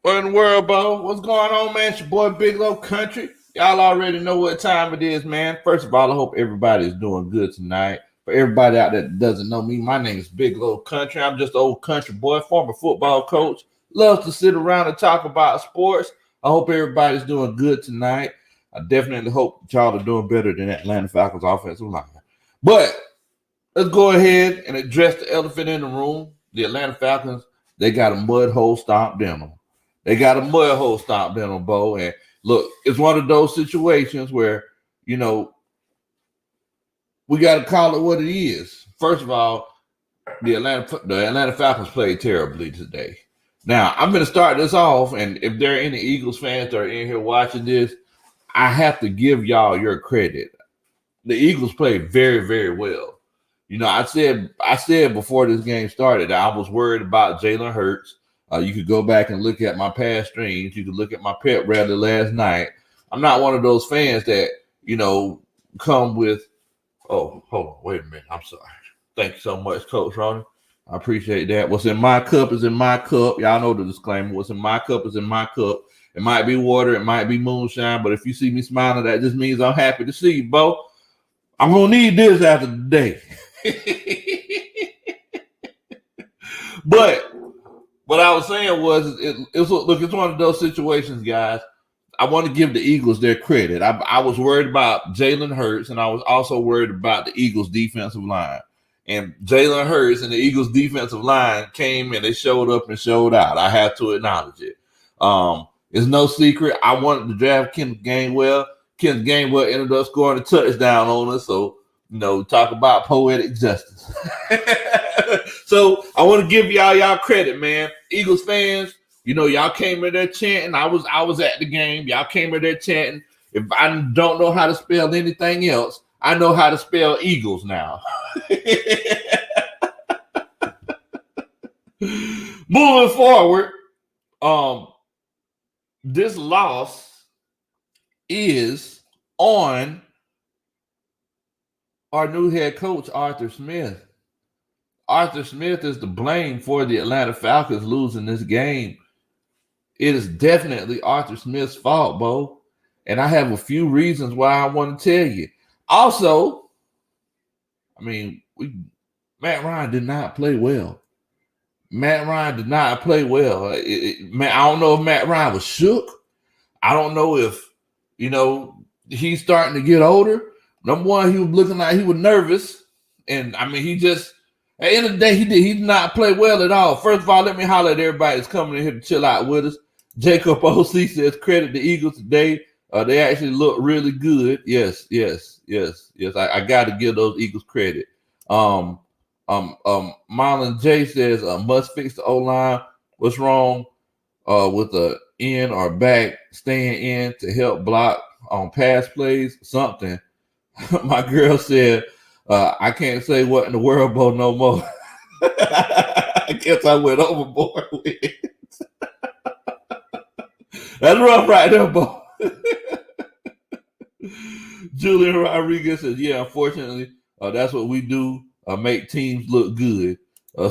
What in the world, Bo? What's going on, man? It's your boy Big Low Kuntry. Y'all already know what time it is, man. First of all, I hope everybody is doing good tonight. For everybody out there that doesn't know me, my name is Big Low Kuntry. I'm just an old country boy, former football coach. Loves to sit around and talk about sports. I hope everybody's doing good tonight. I definitely hope y'all are doing better than Atlanta Falcons offensive line. But let's go ahead and address the elephant in the room. The Atlanta Falcons, they got a mud hole stomped in them. They got a mud hole stomped in them, Bo. And look, it's one of those situations where, we got to call it what it is. First of all, the Atlanta Falcons played terribly today. Now, I'm going to start this off, and if there are any Eagles fans that are in here watching this, I have to give y'all your credit. The Eagles played very, very well. I said before this game started that I was worried about Jalen Hurts. You could go back and look at my past streams. You could look at my pep rally last night. I'm not one of those fans that, come with, oh, hold on, wait a minute. I'm sorry. Thank you so much, Coach Ronnie. I appreciate that. What's in my cup is in my cup. Y'all know the disclaimer. What's in my cup is in my cup. It might be water. It might be moonshine. But if you see me smiling, that just means I'm happy to see you, Bo. I'm going to need this after the day. But what I was saying was, it's one of those situations, guys. I want to give the Eagles their credit. I was worried about Jalen Hurts, and I was also worried about the Eagles' defensive line. And Jalen Hurts and the Eagles' defensive line came and they showed up and showed out. I have to acknowledge it. It's no secret. I wanted to draft Kenneth Gainwell. Kenneth Gainwell ended up scoring a touchdown on us. So, talk about poetic justice. So I want to give y'all credit, man. Eagles fans, y'all came in there chanting. I was at the game. Y'all came in there chanting. If I don't know how to spell anything else, I know how to spell Eagles now. Moving forward, this loss is on our new head coach, Arthur Smith. Arthur Smith is to blame for the Atlanta Falcons losing this game. It is definitely Arthur Smith's fault, Bo. And I have a few reasons why I want to tell you. Also, Matt Ryan did not play well. Matt Ryan did not play well. I don't know if Matt Ryan was shook. I don't know if, he's starting to get older. Number one, he was looking like he was nervous. And, he just, at the end of the day, he did not play well at all. First of all, let me holler at everybody that's coming in here to chill out with us. Jacob O.C. says, credit the Eagles today. They actually look really good. Yes. I got to give those Eagles credit. Marlon J says, must fix the O-line. What's wrong with the in or back staying in to help block on pass plays? Something. My girl said, I can't say what in the world, Bo, no more. I guess I went overboard with it. That's rough right there, Bo. Julian Rodriguez says, yeah, unfortunately, that's what we do, make teams look good.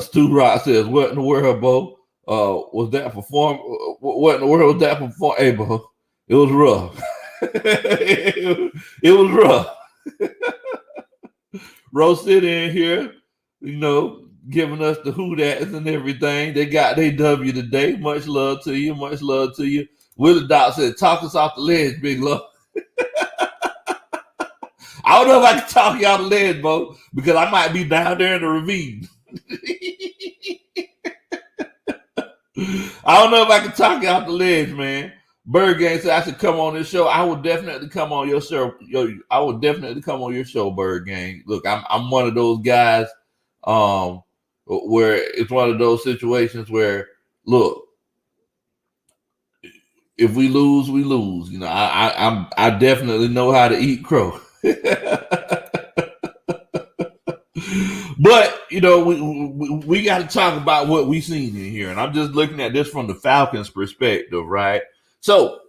Stu Rock says, what in the world, Bo? Was that perform? What in the world was that perform? Hey, Bo, it was rough. It was rough. Rose City in here, giving us the who that's and everything. They got their W today. Much love to you. Much love to you. Willie Doc said, talk us off the ledge, Big Low. I don't know if I can talk you off the ledge, Bo, because I might be down there in the ravine. I don't know if I can talk you off the ledge, man. Bird Gang said I should come on this show. I would definitely come on your show. I would definitely come on your show, Bird Gang. Look, I'm one of those guys where it's one of those situations where, look, if we lose, we lose. I definitely know how to eat crow. But we got to talk about what we seen in here, and I'm just looking at this from the Falcons' perspective, right? So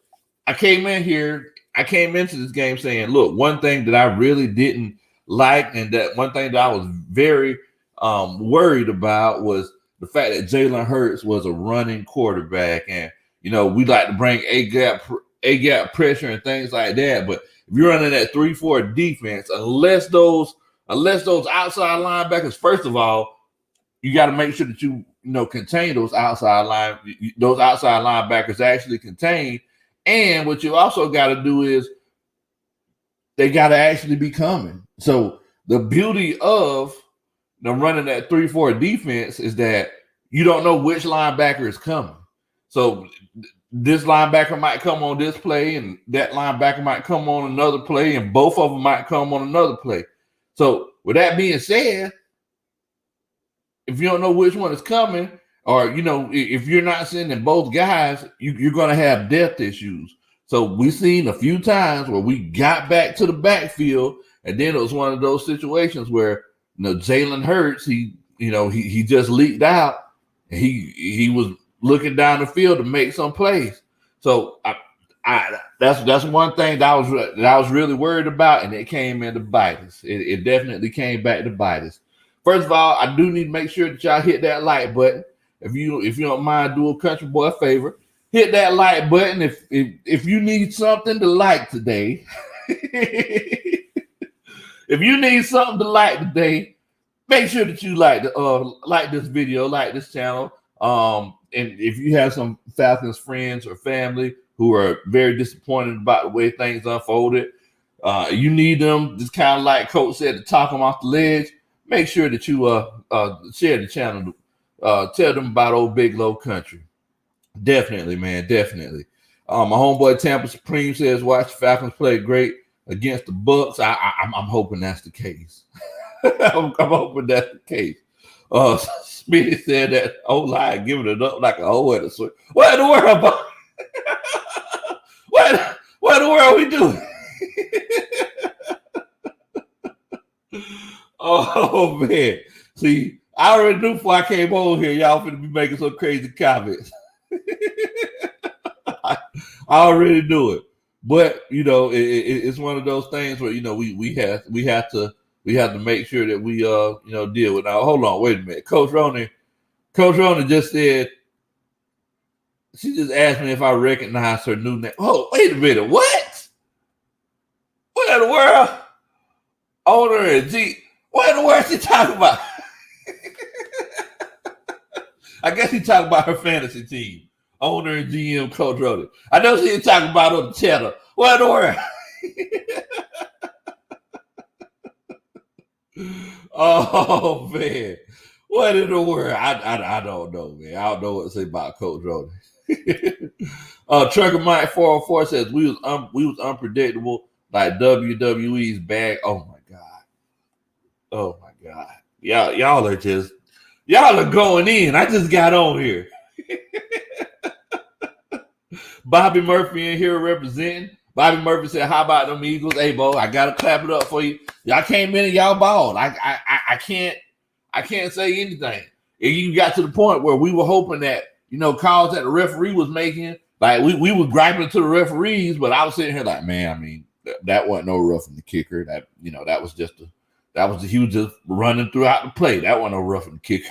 I came into this game saying, look, one thing that I really didn't like, and that one thing that I was very worried about was the fact that Jalen Hurts was a running quarterback, and we like to bring a gap pressure and things like that. But if you're running that 3-4 defense, unless those outside linebackers, first of all, you got to make sure that you contain those outside linebackers actually contained. And what you also got to do is they got to actually be coming. So the beauty of running that 3-4 defense is that you don't know which linebacker is coming. So this linebacker might come on this play, and that linebacker might come on another play, and both of them might come on another play. So with that being said, if you don't know which one is coming, or if you're not sending both guys, you're going to have depth issues. So we've seen a few times where we got back to the backfield, and then it was one of those situations where Jalen Hurts, he just leaked out, and he was looking down the field to make some plays. So that's one thing that I was really worried about, and it came in to bite us. It definitely came back to bite us. First of all, I do need to make sure that y'all hit that like button. If you don't mind, do a country boy a favor, hit that like button. If you need something to like today, if you need something to like today, make sure that you like this video, like this channel. And if you have some Falcons friends or family who are very disappointed about the way things unfolded, you need them, just kind of like Coach said, to talk them off the ledge. Make sure that you share the channel. Tell them about old Big Low Kuntry. Definitely, man, definitely. My homeboy Tampa Supreme says, watch the Falcons play great against the Bucks. I'm hoping that's the case. I'm hoping that's the case. Smitty said that O-line giving it up like a hoe at a swing. What in the world, bro? What in the world are we doing? Oh, man. See, I already knew before I came over here, y'all finna be making some crazy comments. I already knew it. But, it's one of those things where, we have to make sure that we, deal with. Now, hold on, wait a minute. Coach Roney just said, she just asked me if I recognize her new name. Oh, wait a minute. What? What in the world? Owner and G. What in the world is she talking about? I guess he talking about her fantasy team. Owner and GM Coach Roney. I know she ain't talking about on the channel. What in the world? Oh, man. What in the world? I don't know, man. I don't know what to say about Coach Roney. Trucker Mike 404 says we was unpredictable like WWE's bag. Oh my God. Y'all are going in. I just got on here. Bobby Murphy in here representing. Bobby Murphy said, how about them Eagles? Hey, Bo, I gotta clap it up for you. Y'all came in and y'all balled. I can't say anything. You got to the point where we were hoping that, calls that the referee was making, like we were griping to the referees, but I was sitting here like, man, I mean, that wasn't no roughing the kicker. That, that was he was just running throughout the play. That wasn't no roughing the kicker.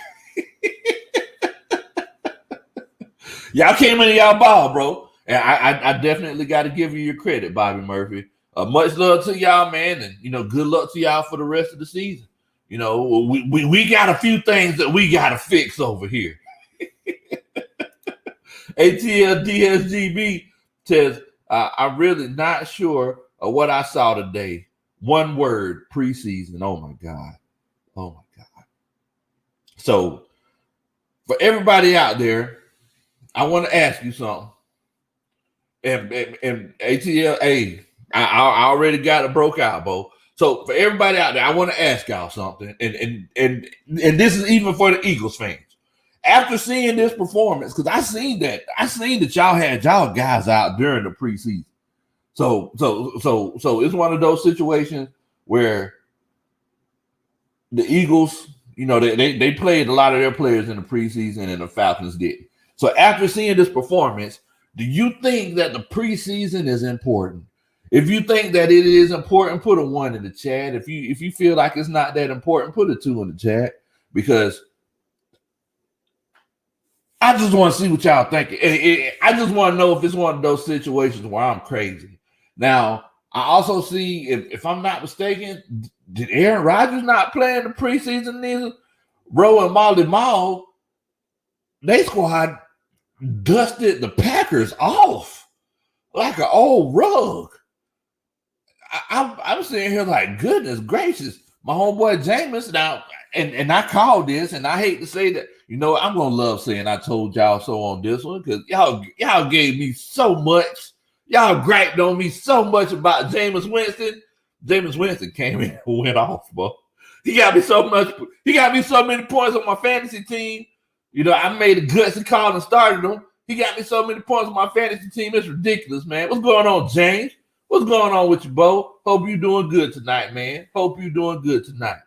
Y'all came in and y'all ball, bro. And I definitely got to give you your credit, Bobby Murphy. Much love to y'all, man, and good luck to y'all for the rest of the season. We got a few things that we got to fix over here. ATL DSGB says, I'm really not sure of what I saw today. One word, preseason. Oh my God. So for everybody out there, I want to ask you something. And ATL, hey, I already got it broke out, Bo. So for everybody out there, I want to ask y'all something. And this is even for the Eagles fans. After seeing this performance, because I seen that y'all had y'all guys out during the preseason. So it's one of those situations where the Eagles, they played a lot of their players in the preseason and the Falcons didn't. So after seeing this performance, do you think that the preseason is important? If you think that it is important, put a 1 in the chat. If you feel like it's not that important, put a 2 in the chat, because I just want to see what y'all think. I just want to know if it's one of those situations where I'm crazy. Now, I also see, if I'm not mistaken, did Aaron Rodgers not play in the preseason neither? Roe and Molly Mall, they squad dusted the Packers off like an old rug. I'm sitting here like, goodness gracious. My homeboy Jameis now, and I called this, and I hate to say that, I'm gonna love saying I told y'all so on this one, because y'all gave me so much. Y'all griped on me so much about Jameis Winston. Jameis Winston came in and went off, bro. He got me so many points on my fantasy team. I made a gutsy call and started him. He got me so many points on my fantasy team. It's ridiculous, man. What's going on, James? What's going on with you, Bo? Hope you doing good tonight, man. Hope you doing good tonight.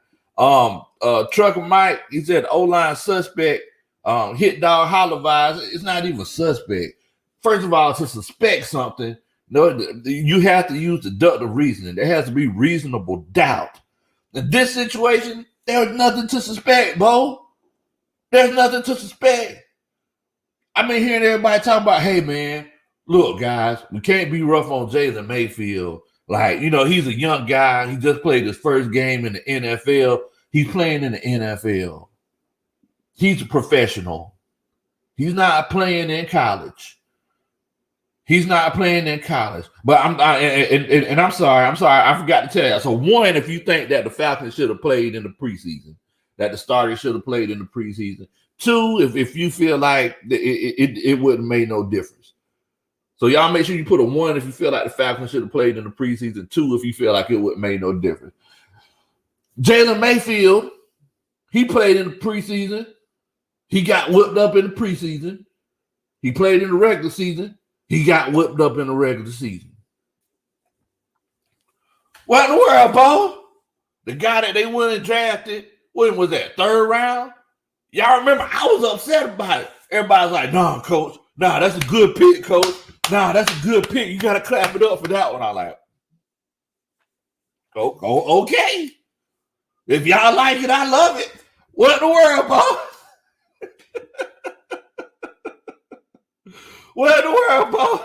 Trucker Mike, he said O-line suspect, hit dog holler vibes. It's not even suspect. First of all, to suspect something, you have to use deductive reasoning. There has to be reasonable doubt. In this situation, there was nothing to suspect, Bo. There's nothing to suspect. I've been hearing everybody talk about, hey, man, look, guys, we can't be rough on Jalen Mayfield. Like, he's a young guy. He just played his first game in the NFL. He's playing in the NFL. He's a professional. He's not playing in college. But I'm sorry. I forgot to tell you. So one, if you think that the Falcons should have played in the preseason, that the starters should have played in the preseason. Two, if you feel like it wouldn't have made no difference. So y'all make sure you put a 1 if you feel like the Falcons should have played in the preseason. 2 if you feel like it wouldn't have made no difference. Jalen Mayfield, he played in the preseason. He got whipped up in the preseason. He played in the regular season. He got whipped up in the regular season. What in the world, Bo? The guy that they went and drafted, when was that, 3rd round? Y'all remember, I was upset about it. Everybody's like, nah, coach. Nah, that's a good pick, coach. Nah, that's a good pick. You got to clap it up for that one. I'm like, okay. If y'all like it, I love it. What in the world, Bo? What in the world, Bo?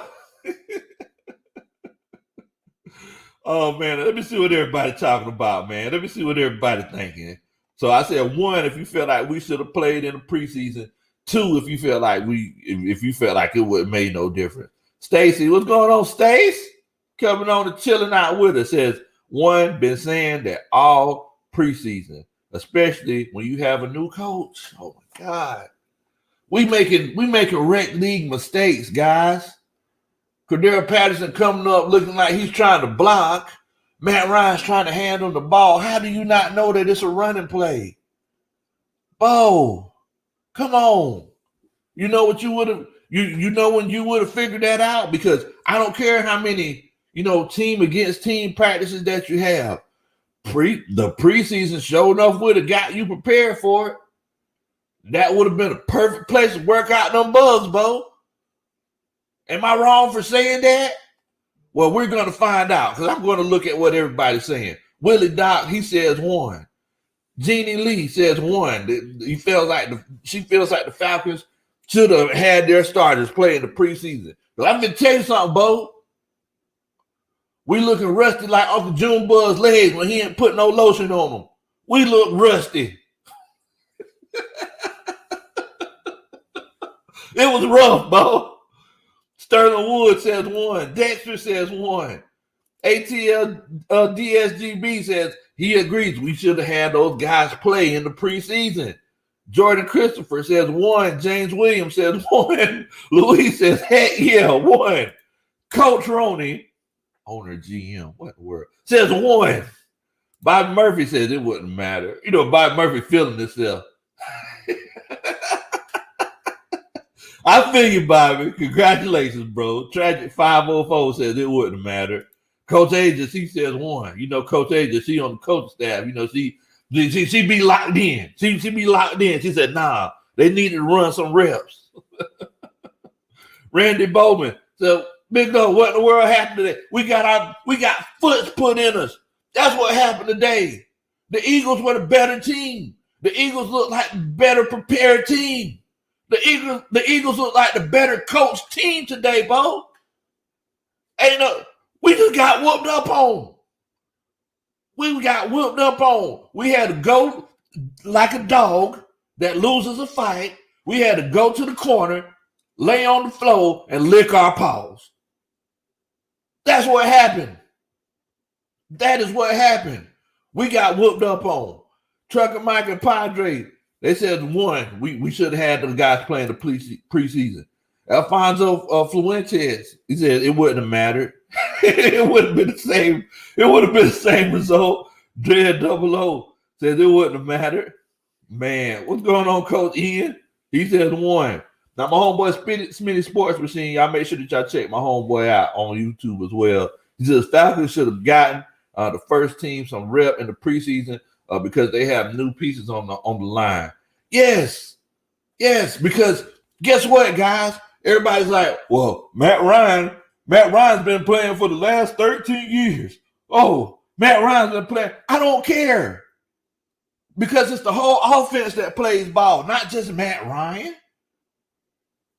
Oh, man, let me see what everybody's talking about, man. Let me see what everybody's thinking. So I said 1 if you feel like we should have played in the preseason. 2 if you feel like it would have made no difference. Stacy, what's going on, Stace? Coming on and chilling out with us. Says 1, been saying that all preseason, especially when you have a new coach. Oh my God. We making rec league mistakes, guys. Cordero Patterson coming up looking like he's trying to block. Matt Ryan's trying to handle the ball. How do you not know that it's a running play? Bo, come on. You know what you would have, you know when you would have figured that out? Because I don't care how many, team against team practices that you have. The preseason sure enough would have got you prepared for it. That would have been a perfect place to work out them bugs, Bo. Am I wrong for saying that? Well, we're going to find out, because I'm going to look at what everybody's saying. Willie Doc, he says 1. Jeannie Lee says 1. She feels like the Falcons should have had their starters play in the preseason. But I'm going to tell you something, Bo. We looking rusty like Uncle Junebug's legs when he ain't put no lotion on them. We look rusty. It was rough, Bo. Sterling Wood says 1. Dexter says 1. ATL DSGB says he agrees we should have had those guys play in the preseason. Jordan Christopher says 1. James Williams says 1. Louise says, heck yeah, 1. Coach Roney, owner GM, what the word, says 1. Bobby Murphy says it wouldn't matter. Bobby Murphy feeling himself. I feel you, Bobby. Congratulations, bro. Tragic 504 says it wouldn't matter. Coach Aegis, he says 1. Coach Aegis, she on the coach staff. She be locked in. She be locked in. She said, nah, they needed to run some reps. Randy Bowman. So, Big Low, what in the world happened today? We got foots put in us. That's what happened today. The Eagles were the better team. The Eagles look like a better prepared team. The Eagles look like the better coached team today, Bo. We just got whooped up on. We had to go like a dog that loses a fight. We had to go to the corner, lay on the floor, and lick our paws. That's what happened. That is what happened. We got whooped up on. Trucker Mike and Padre, they said one, we should have had the guys playing the preseason. Alfonso Fuentes, he said it wouldn't have mattered. It would have been the same. It would have been the same result. Dread Double O says it wouldn't have mattered. Man, what's going on, Coach Ian? He says one. Now, my homeboy Smitty Sports Machine, y'all make sure that y'all check my homeboy out on YouTube as well. He says Falcons should have gotten the first team some rep in the preseason because they have new pieces on the line. Yes, because guess what, guys? Everybody's like, well, Matt Ryan's been playing for the last 13 years. Oh, Matt Ryan's been playing. I don't care. Because it's the whole offense that plays ball, not just Matt Ryan.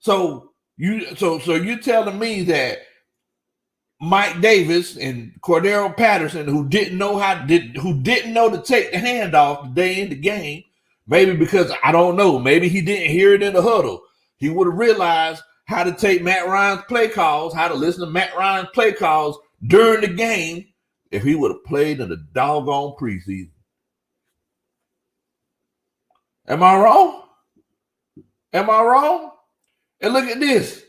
So you're telling me that Mike Davis and Cordero Patterson, who didn't know to take the handoff the day in the game, maybe because I don't know, maybe he didn't hear it in the huddle. He would have realized how to take Matt Ryan's play calls, how to listen to Matt Ryan's play calls during the game if he would have played in the doggone preseason. Am I wrong? And look at this.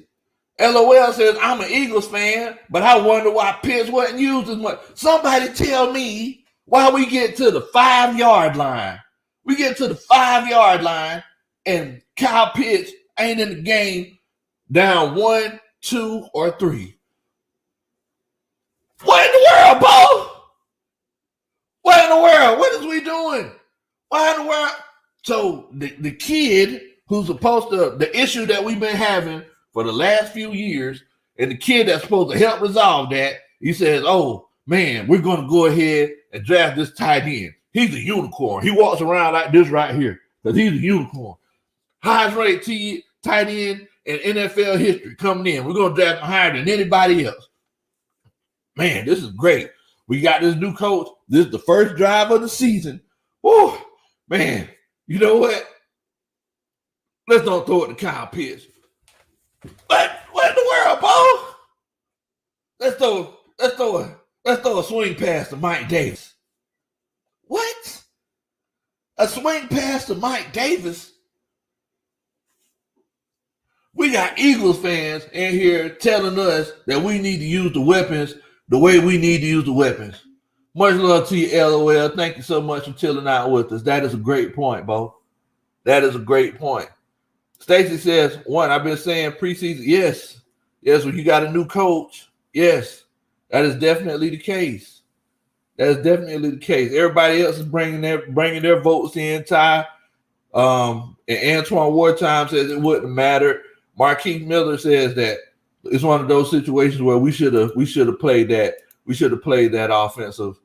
LOL says, I'm an Eagles fan, but I wonder why Pitts wasn't used as much. Somebody tell me why we get to the 5-yard line. We get to the 5-yard line and Kyle Pitts ain't in the game down 1, 2, or 3. What in the world, Bo? What in the world? What is we doing? Why in the world? So the kid who's supposed to, the issue that we've been having for the last few years, and the kid that's supposed to help resolve that, he says, oh, man, we're going to go ahead and draft this tight end. He's a unicorn. He walks around like this right here because he's a unicorn. Highest rated tight end in NFL history coming in. We're going to draft him higher than anybody else. Man, this is great. We got this new coach. This is the first drive of the season. Woo, man. You know what? Let's don't throw it to Kyle Pitts. What in the world, Bo? Let's throw a swing pass to Mike Davis. What? A swing pass to Mike Davis? We got Eagles fans in here telling us that we need to use the weapons the way we need to use the weapons. Much love to you, LOL. Thank you so much for chilling out with us. That is a great point, Bo. That is a great point. Stacy says, one, I've been saying preseason. Yes, when you got a new coach. Yes, that is definitely the case. That is definitely the case. Everybody else is bringing their votes in. Ty and Antoine Wartime says it wouldn't matter. Marquise Miller says that it's one of those situations where we should have played that. We should have played that offensive,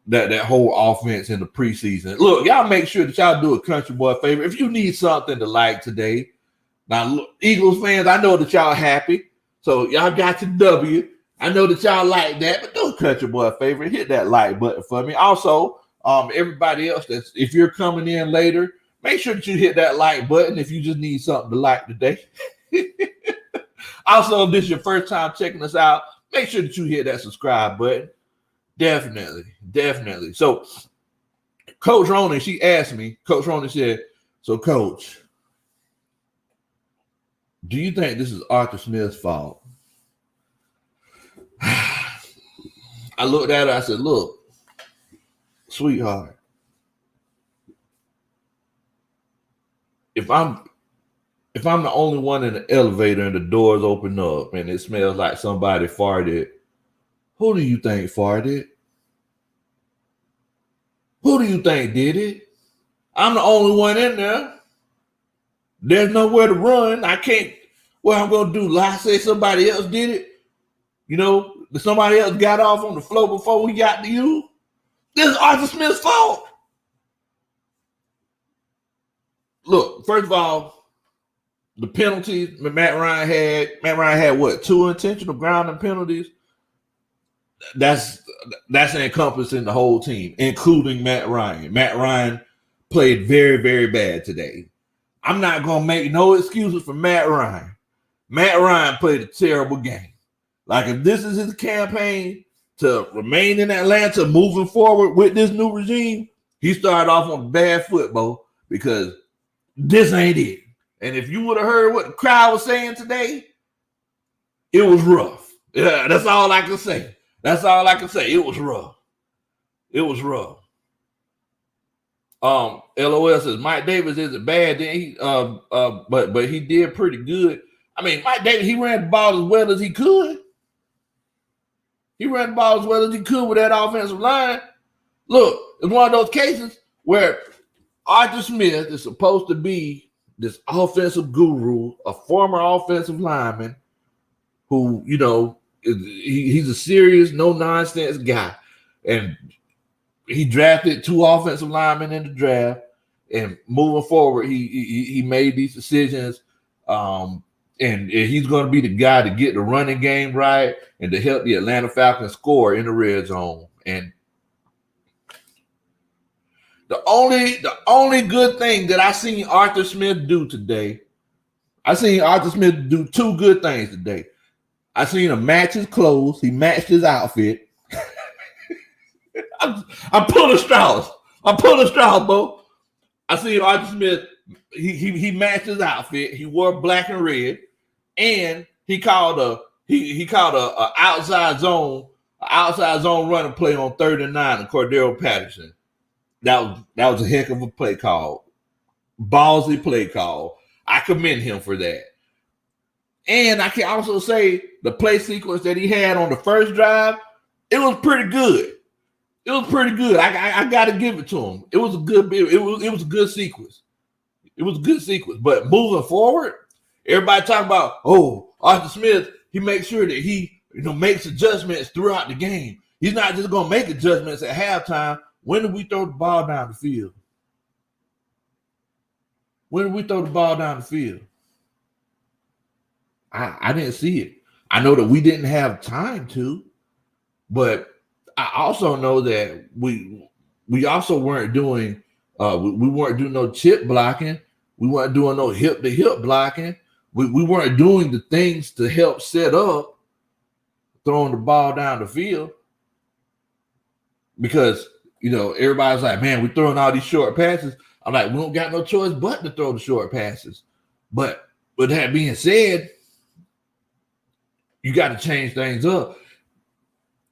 that whole offense in the preseason. Look, y'all make sure that y'all do a country boy favor. If you need something to like today, now look, Eagles fans, I know that y'all happy, so y'all got your W. I know that y'all like that, but do a country boy favor. Hit that like button for me. Also, everybody else, if you're coming in later, make sure that you hit that like button if you just need something to like today. Also, if this is your first time checking us out, make sure that you hit that subscribe button. Definitely. So, Coach Ronan, she asked me, Coach Ronan said, so, Coach, do you think this is Arthur Smith's fault? I looked at her, I said, look, sweetheart, if I'm the only one in the elevator and the doors open up and it smells like somebody farted, who do you think farted? Who do you think did it? I'm the only one in there. There's nowhere to run. I can't. What I'm going to do, lie, say somebody else did it? You know, somebody else got off on the floor before we got to you? This is Arthur Smith's fault. Look, first of all, the penalties Matt Ryan had what, 2 intentional grounding penalties? That's encompassing the whole team, including Matt Ryan. Matt Ryan played very, very bad today. I'm not gonna make no excuses for Matt Ryan. Matt Ryan played a terrible game. Like, if this is his campaign to remain in Atlanta moving forward with this new regime, he started off on bad football because this ain't it. And if you would have heard what the crowd was saying today, it was rough. Yeah, that's all I can say. That's all I can say. It was rough. It was rough. LOL says Mike Davis isn't bad. Then he but he did pretty good. I mean, Mike Davis, he ran the ball as well as he could. He ran the ball as well as he could with that offensive line. Look, it's one of those cases where Arthur Smith is supposed to be this offensive guru, a former offensive lineman who, you know, he's a serious, no-nonsense guy. And he drafted 2 offensive linemen in the draft. And moving forward, he made these decisions. And he's going to be the guy to get the running game right and to help the Atlanta Falcons score in the red zone. And the only good thing that I seen Arthur Smith do today, I seen Arthur Smith do 2 good things today. I seen him match his clothes. He matched his outfit. I'm pulling straws. Bro. I seen Arthur Smith. He matched his outfit. He wore black and red, and he called a outside zone running play on 3rd and 9 of Cordero Patterson. That was a heck of a play call. Ballsy play call. I commend him for that. And I can also say the play sequence that he had on the first drive, it was pretty good. I got to give it to him. It was a good sequence. It was a good sequence. But moving forward, everybody talking about, Arthur Smith, he makes sure that he, makes adjustments throughout the game. He's not just going to make adjustments at halftime. When do we throw the ball down the field? I didn't see it. I know that we didn't have time to, but I also know that we also weren't doing we weren't doing no chip blocking. We weren't doing no hip to hip blocking. We weren't doing the things to help set up throwing the ball down the field because everybody's like, man, we're throwing all these short passes. I'm like, we don't got no choice but to throw the short passes. But with that being said, you got to change things up.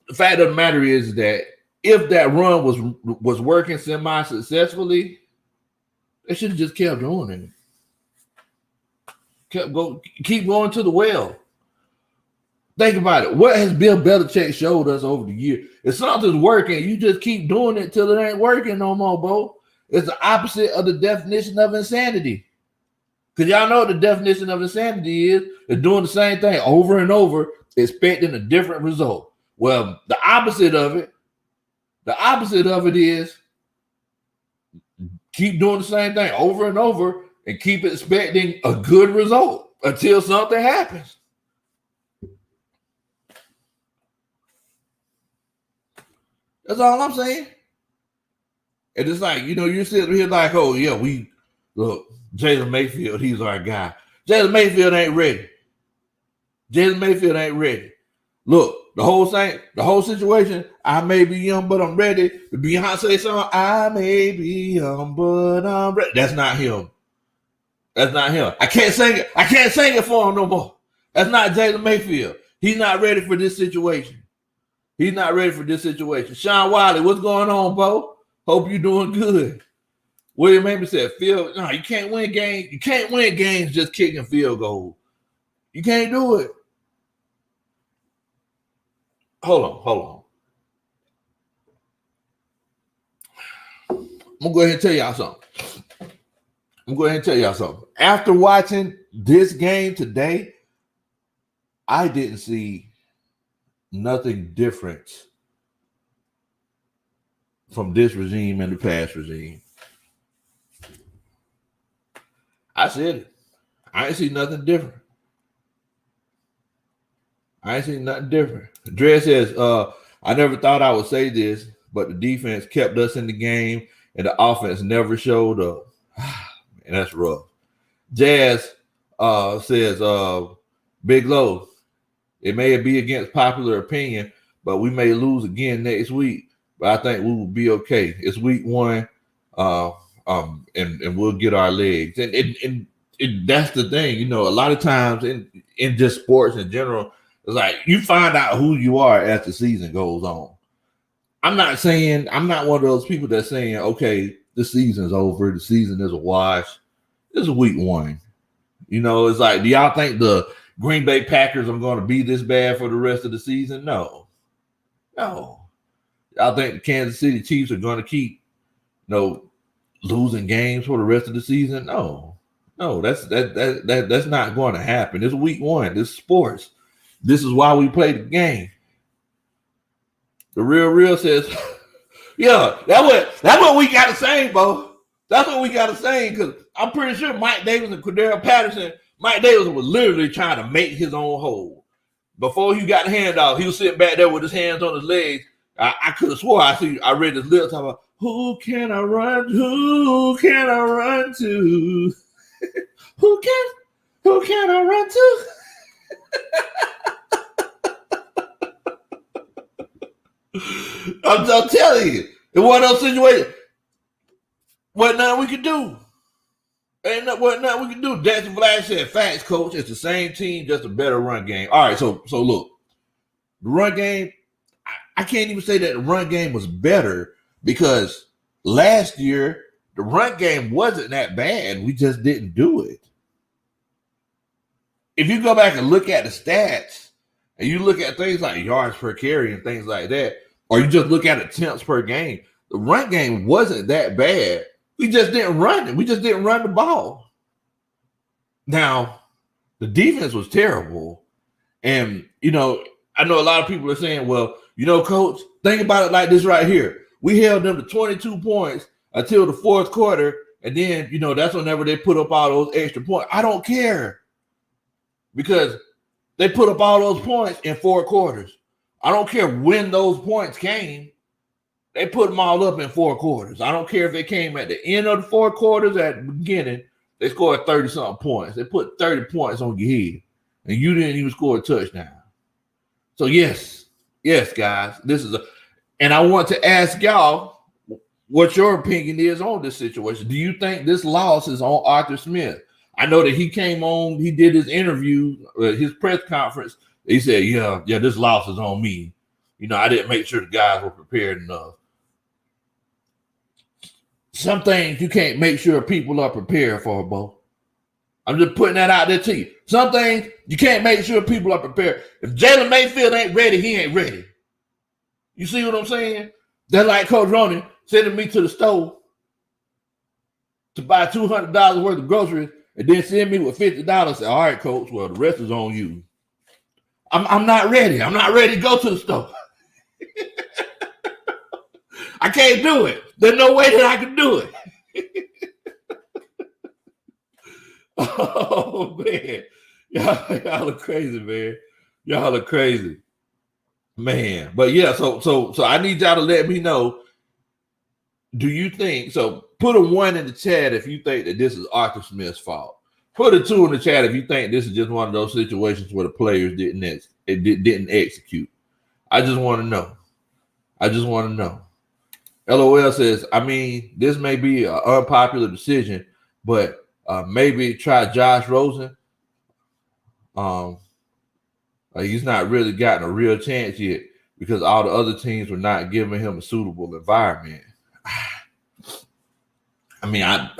The fact of the matter is that if that run was working semi-successfully, they should have just kept doing it. Keep going to the well. Think about it. What has Bill Belichick showed us over the year? If something's working, you just keep doing it till it ain't working no more, Bo. It's the opposite of the definition of insanity. Because y'all know what the definition of insanity is doing the same thing over and over, expecting a different result. Well, the opposite of it is keep doing the same thing over and over and keep expecting a good result until something happens. That's all I'm saying. And it's like, you're sitting here like, oh, yeah, look, Jalen Mayfield, he's our guy. Jalen Mayfield ain't ready. Look, the whole situation, I may be young, but I'm ready. The Beyonce song, I may be young, but I'm ready. That's not him. I can't sing it for him no more. That's not Jalen Mayfield. He's not ready for this situation. Sean Wiley, what's going on, Bo? Hope you're doing good. William Amy said, Phil, no, you can't win games. You can't win games just kicking field goals. You can't do it. Hold on. I'm going to go ahead and tell y'all something. After watching this game today, I didn't see nothing different from this regime and the past regime. I said it. I ain't see nothing different. I ain't seen nothing different. Dre says, I never thought I would say this, but the defense kept us in the game and the offense never showed up. And that's rough. Jazz says, Big Low, it may be against popular opinion, but we may lose again next week. But I think we will be okay. It's week 1, and we'll get our legs. And that's the thing, you know, a lot of times in just sports in general, it's like you find out who you are as the season goes on. I'm not one of those people that's saying, okay, the season's over, the season is a wash. This is week 1. You know, it's like, do y'all think the Green Bay Packers are going to be this bad for the rest of the season? No. Y'all think the Kansas City Chiefs are going to keep, losing games for the rest of the season? No, that's not going to happen. It's week 1. This is sports. This is why we play the game. The real says, yeah, that's what we got to say, bro. That's what we got to say, because I'm pretty sure Mike Davis and Cordero Patterson, Mike Davis was literally trying to make his own hole. Before he got the handoff, he was sitting back there with his hands on his legs. I could have swore I read his lips talking about, who can I run? Who can I run to? Who can I run to? I'm telling you, in one of those situations, what nothing we could do. Ain't what nothing we can do. Jackson Vlad said, facts, coach. It's the same team, just a better run game. All right, so look, the run game, I can't even say that the run game was better, because last year the run game wasn't that bad. We just didn't do it. If you go back and look at the stats, and you look at things like yards per carry and things like that, or you just look at attempts per game, the run game wasn't that bad. We just didn't run it. We just didn't run the ball. Now, the defense was terrible. And, I know a lot of people are saying, well, coach, think about it like this right here. We held them to 22 points until the fourth quarter, and then, that's whenever they put up all those extra points. I don't care, because they put up all those points in 4 quarters. I don't care when those points came. They put them all up in 4 quarters. I don't care if they came at the end of the 4 quarters, at the beginning, they scored 30-something points. They put 30 points on your head, and you didn't even score a touchdown. So, yes, guys, and I want to ask y'all what your opinion is on this situation. Do you think this loss is on Arthur Smith? I know that he came on, he did his interview, his press conference. He said, yeah, this loss is on me. I didn't make sure the guys were prepared enough. Some things you can't make sure people are prepared for, Bo. I'm just putting that out there to you. Some things you can't make sure people are prepared. If Jalen Mayfield ain't ready, he ain't ready. You see what I'm saying? That's like Coach Roney sending me to the store to buy $200 worth of groceries and then send me with $50. Say, all right, Coach, well, the rest is on you. I'm not ready. I'm not ready to go to the store. I can't do it. There's no way that I can do it. Oh, man. Y'all are crazy, man. Y'all are crazy. Man. But yeah, so I need y'all to let me know. Do you think, so put a 1 in the chat if you think that this is Arthur Smith's fault. Put a 2 in the chat if you think this is just one of those situations where the players didn't execute. I just want to know. LOL says, this may be an unpopular decision, but maybe try Josh Rosen. He's not really gotten a real chance yet because all the other teams were not giving him a suitable environment. I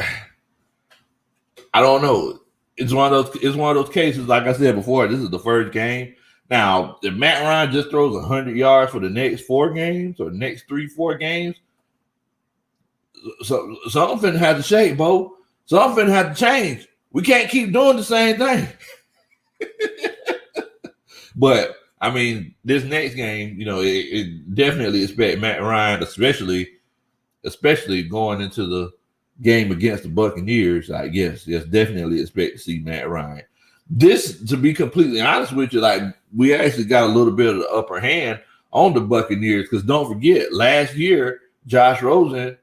don't know. It's one of those cases, like I said before, this is the first game. Now, if Matt Ryan just throws 100 yards for the next 4 games or the next 3-4 games, so something had to shake, Bo. Something had to change. We can't keep doing the same thing. But this next game, it definitely expect Matt Ryan, especially going into game against the Buccaneers, I guess, definitely expect to see Matt Ryan. This, to be completely honest with you, like we actually got a little bit of the upper hand on the Buccaneers because don't forget last year Josh Rosen,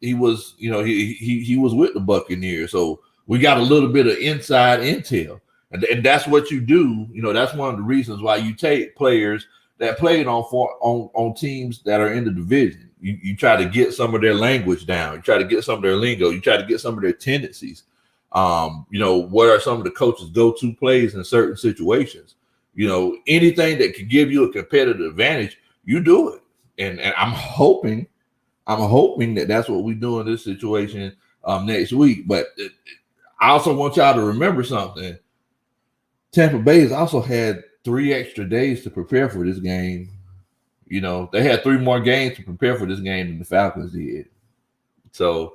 he was he was with the Buccaneers, so we got a little bit of inside intel, and that's what you do. That's one of the reasons why you take players that played on teams that are in the division. You try to get some of their language down. You try to get some of their lingo. You try to get some of their tendencies. What are some of the coaches' go-to plays in certain situations? Anything that can give you a competitive advantage, you do it. And I'm hoping that that's what we do in this situation next week. But I also want y'all to remember something. Tampa Bay has also had 3 extra days to prepare for this game. They had 3 more games to prepare for this game than the Falcons did. So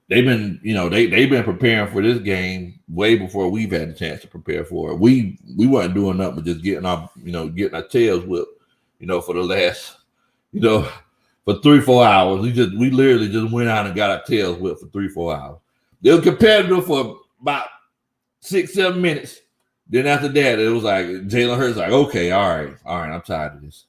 they've been preparing for this game way before we've had a chance to prepare for it. We weren't doing nothing but just getting our tails whipped, for the last, for 3-4 hours. We literally just went out and got our tails whipped for 3-4 hours. They were competitive for about 6-7 minutes. Then after that, it was like Jalen Hurts like, okay, all right, I'm tired of this.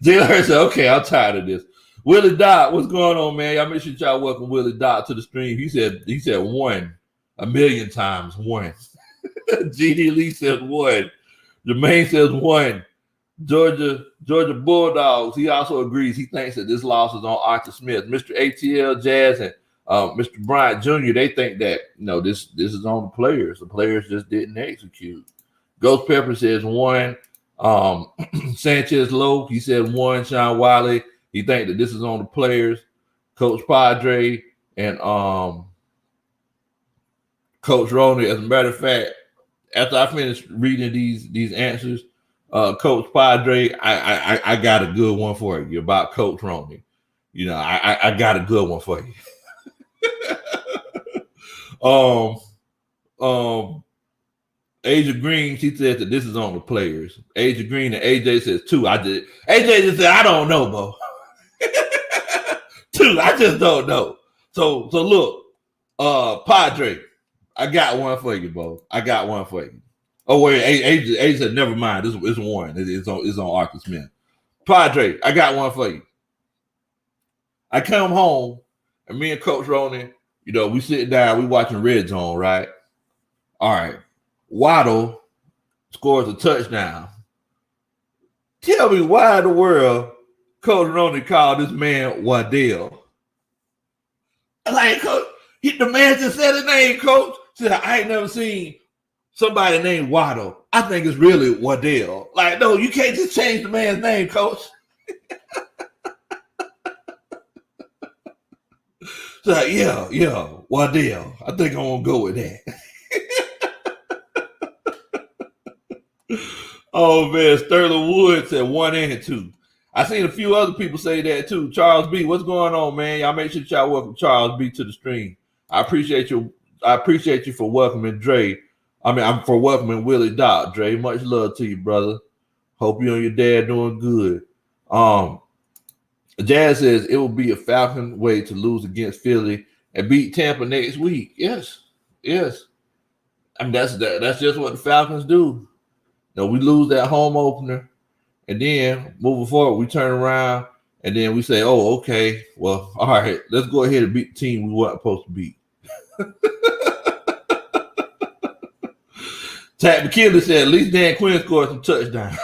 Jalen Hurts said, okay, I'm tired of this. Willie Dodd, what's going on, man? Y'all make sure y'all welcome Willie Dodd to the stream. He said 1 1,000,000 times 1. GD Lee says 1. Jermaine says 1. Georgia Bulldogs. He also agrees. He thinks that this loss is on Arthur Smith. Mr. ATL Jazz and Mr. Bryant Jr., they think that this is on the players. The players just didn't execute. Ghost Pepper says 1. Sanchez Lowe, he said 1. Sean Wiley, he think that this is on the players. Coach Padre and Coach Roney. As a matter of fact, after I finished reading these answers, Coach Padre, I got a good one for you about Coach Roney. I got a good one for you. Asia Green, she said that this is on the players. Asia Green and AJ says 2. AJ just said, I don't know, Bo. 2, I just don't know. So look, Padre, I got one for you, Bo. I got one for you. Oh wait, AJ said never mind. This is 1. It's on Arthur Smith. Padre, I got one for you. I come home and me and Coach Ronan, we sitting down, we watching Red Zone, right? All right. Waddle scores a touchdown. Tell me why in the world Coach Ronan called this man Waddell. Like, Coach, the man just said his name, Coach. Said, I ain't never seen somebody named Waddle. I think it's really Waddell. Like, no, you can't just change the man's name, Coach. So like, yeah, Waddell. I think I'm gonna go with that. Oh man, Sterling Wood said 1 and 2. I seen a few other people say that too. Charles B, what's going on, man? Y'all make sure y'all welcome Charles B to the stream. I appreciate you for welcoming Dre. I'm for welcoming Willie Dodd. Dre, much love to you, brother. Hope you and your dad doing good. Jazz says it will be a Falcon way to lose against Philly and beat Tampa next week. Yes. I mean, that's just what the Falcons do. We lose that home opener, and then moving forward, we turn around and then we say, "Oh, okay, well, all right, let's go ahead and beat the team we weren't supposed to beat." Tad McKinley said, "At least Dan Quinn scored some touchdowns."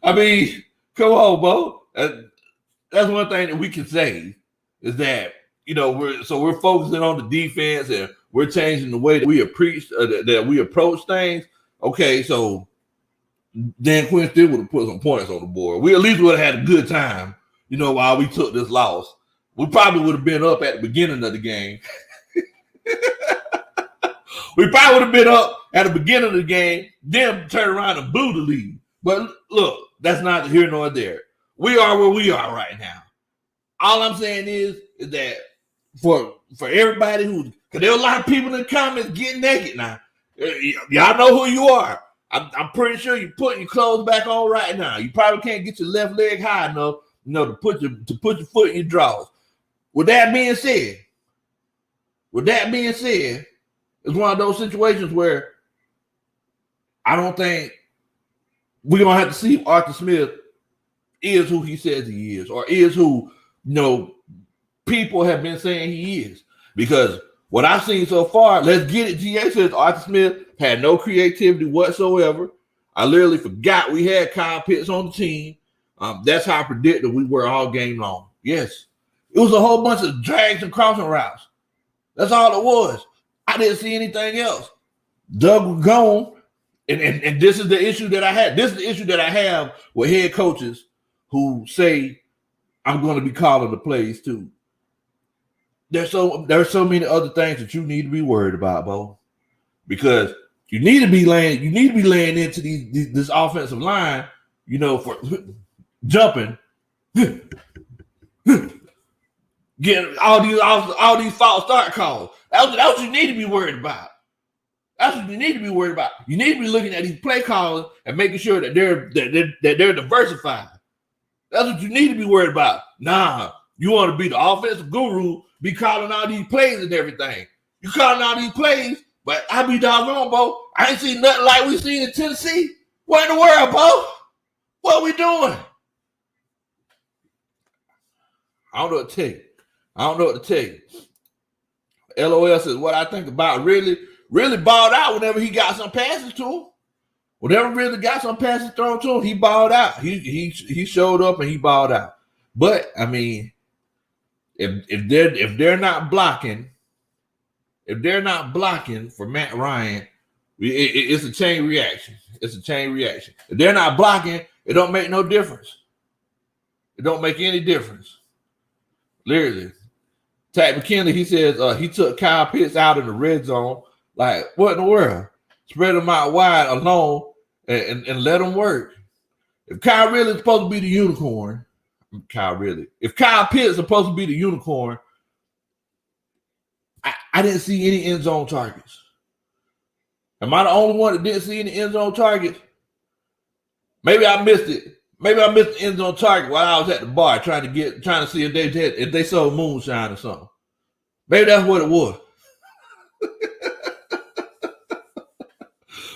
I mean, come on, Bo. That's one thing that we can say is that we're focusing on the defense and we're changing the way that we approach things. Okay, so Dan Quinn still would have put some points on the board. We at least would have had a good time, while we took this loss. We probably would have been up at the beginning of the game. We probably would have been up at the beginning of the game, then turn around and blew the lead. But look, that's not here nor there. We are where we are right now. All I'm saying is that for everybody because there are a lot of people in the comments getting naked now. Y'all know who you are. I'm pretty sure you're putting your clothes back on right now. You probably can't get your left leg high enough, to put your foot in your drawers. With that being said, it's one of those situations where I don't think we're gonna have to see if Arthur Smith is who he says he is, or is who people have been saying he is. Because what I've seen so far, let's get it. GA says Arthur Smith had no creativity whatsoever. I literally forgot we had Kyle Pitts on the team. That's how predicted we were all game long. Yes. It was a whole bunch of drags and crossing routes. That's all it was. I didn't see anything else. Doug was gone. And this is the issue that I had. This is the issue that I have with head coaches who say, I'm going to be calling the plays too. There's so many other things that you need to be worried about, Bo. Because you need to be laying into this offensive line, for jumping, getting all these false start calls. That's what you need to be worried about. That's what you need to be worried about. You need to be looking at these play calls and making sure that they're diversified. That's what you need to be worried about. Nah, you want to be the offensive guru, be calling all these plays and everything. You calling all these plays, but I be doggone, Bo. I ain't seen nothing like we seen in Tennessee. What in the world, Bo? What are we doing? I don't know what to tell you. LOL says what I think about really balled out whenever he got some passes to him. Whenever really got some passes thrown to him, he balled out. He showed up and he balled out. But I mean, if they're not blocking for Matt Ryan, it's a chain reaction. It's a chain reaction. If they're not blocking, it don't make no difference. It don't make any difference. Literally. Tad McKinley, he says he took Kyle Pitts out in the red zone. Like, what in the world? Spread them out wide alone and let them work. If Kyle really is supposed to be the unicorn, if Kyle Pitts is supposed to be the unicorn, I didn't see any end zone targets. Am I the only one that didn't see any end zone targets? Maybe I missed it. Maybe I missed the end zone target while I was at the bar trying to see if they sold moonshine or something. Maybe that's what it was.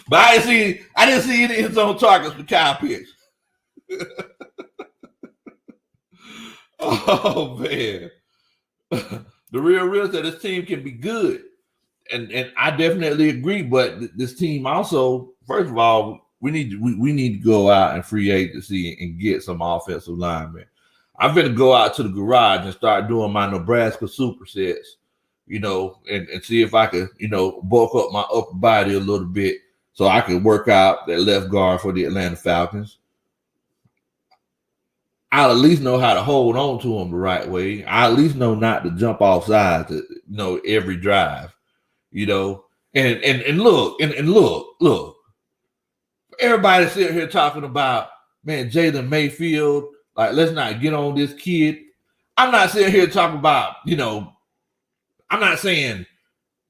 But I didn't see any end zone targets for Kyle Pitts. Oh man. The real said this team can be good. And I definitely agree, but this team also, first of all, we need to go out and free agency and get some offensive linemen. I'm going to go out to the garage and start doing my Nebraska supersets, and see if I could, bulk up my upper body a little bit so I can work out that left guard for the Atlanta Falcons. I'll at least know how to hold on to them the right way. I at least know not to jump off sides, every drive, and look. Everybody sitting here talking about, man, Jalen Mayfield, like, let's not get on this kid. I'm not sitting here talking about, I'm not saying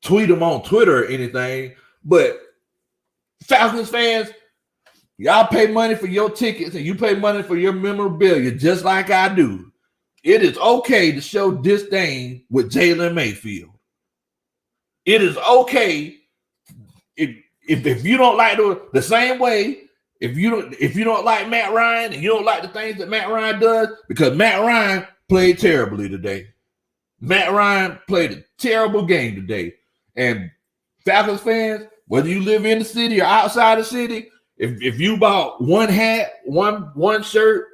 tweet him on Twitter or anything, but Falcons fans, y'all pay money for your tickets and you pay money for your memorabilia just like I do. It is okay to show disdain with Jalen Mayfield. It is okay if you don't like the same way, if you don't like Matt Ryan and you don't like the things that Matt Ryan does, because Matt Ryan played terribly today. Matt Ryan played a terrible game today. And Falcons fans, whether you live in the city or outside the city, if you bought one hat, one shirt,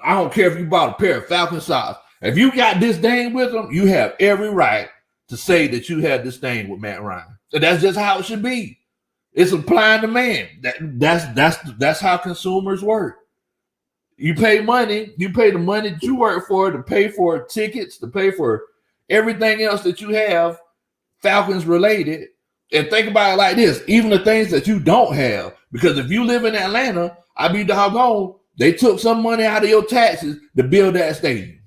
I don't care if you bought a pair of Falcon socks. If you got disdain with them, you have every right to say that you had disdain with Matt Ryan. So that's just how it should be. It's supply and demand. That's how consumers work. You pay money, you pay the money that you work for to pay for tickets, to pay for everything else that you have, Falcons related. And think about it like this, even the things that you don't have. Because if you live in Atlanta, I be doggone, they took some money out of your taxes to build that stadium.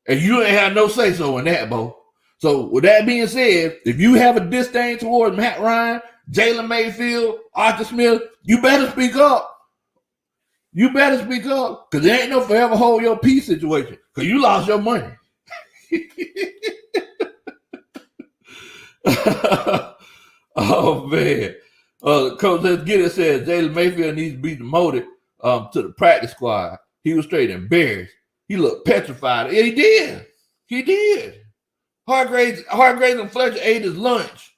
And you ain't have no say-so in that, Bo. So with that being said, if you have a disdain towards Matt Ryan, Jalen Mayfield, Arthur Smith, you better speak up. You better speak up, because there ain't no forever hold your peace situation, because you lost your money. Oh, man. Coach Let's Get It says Jalen Mayfield needs to be demoted to the practice squad. He was straight embarrassed. He looked petrified. Yeah, he did. He did. Hargraves and Fletcher ate his lunch.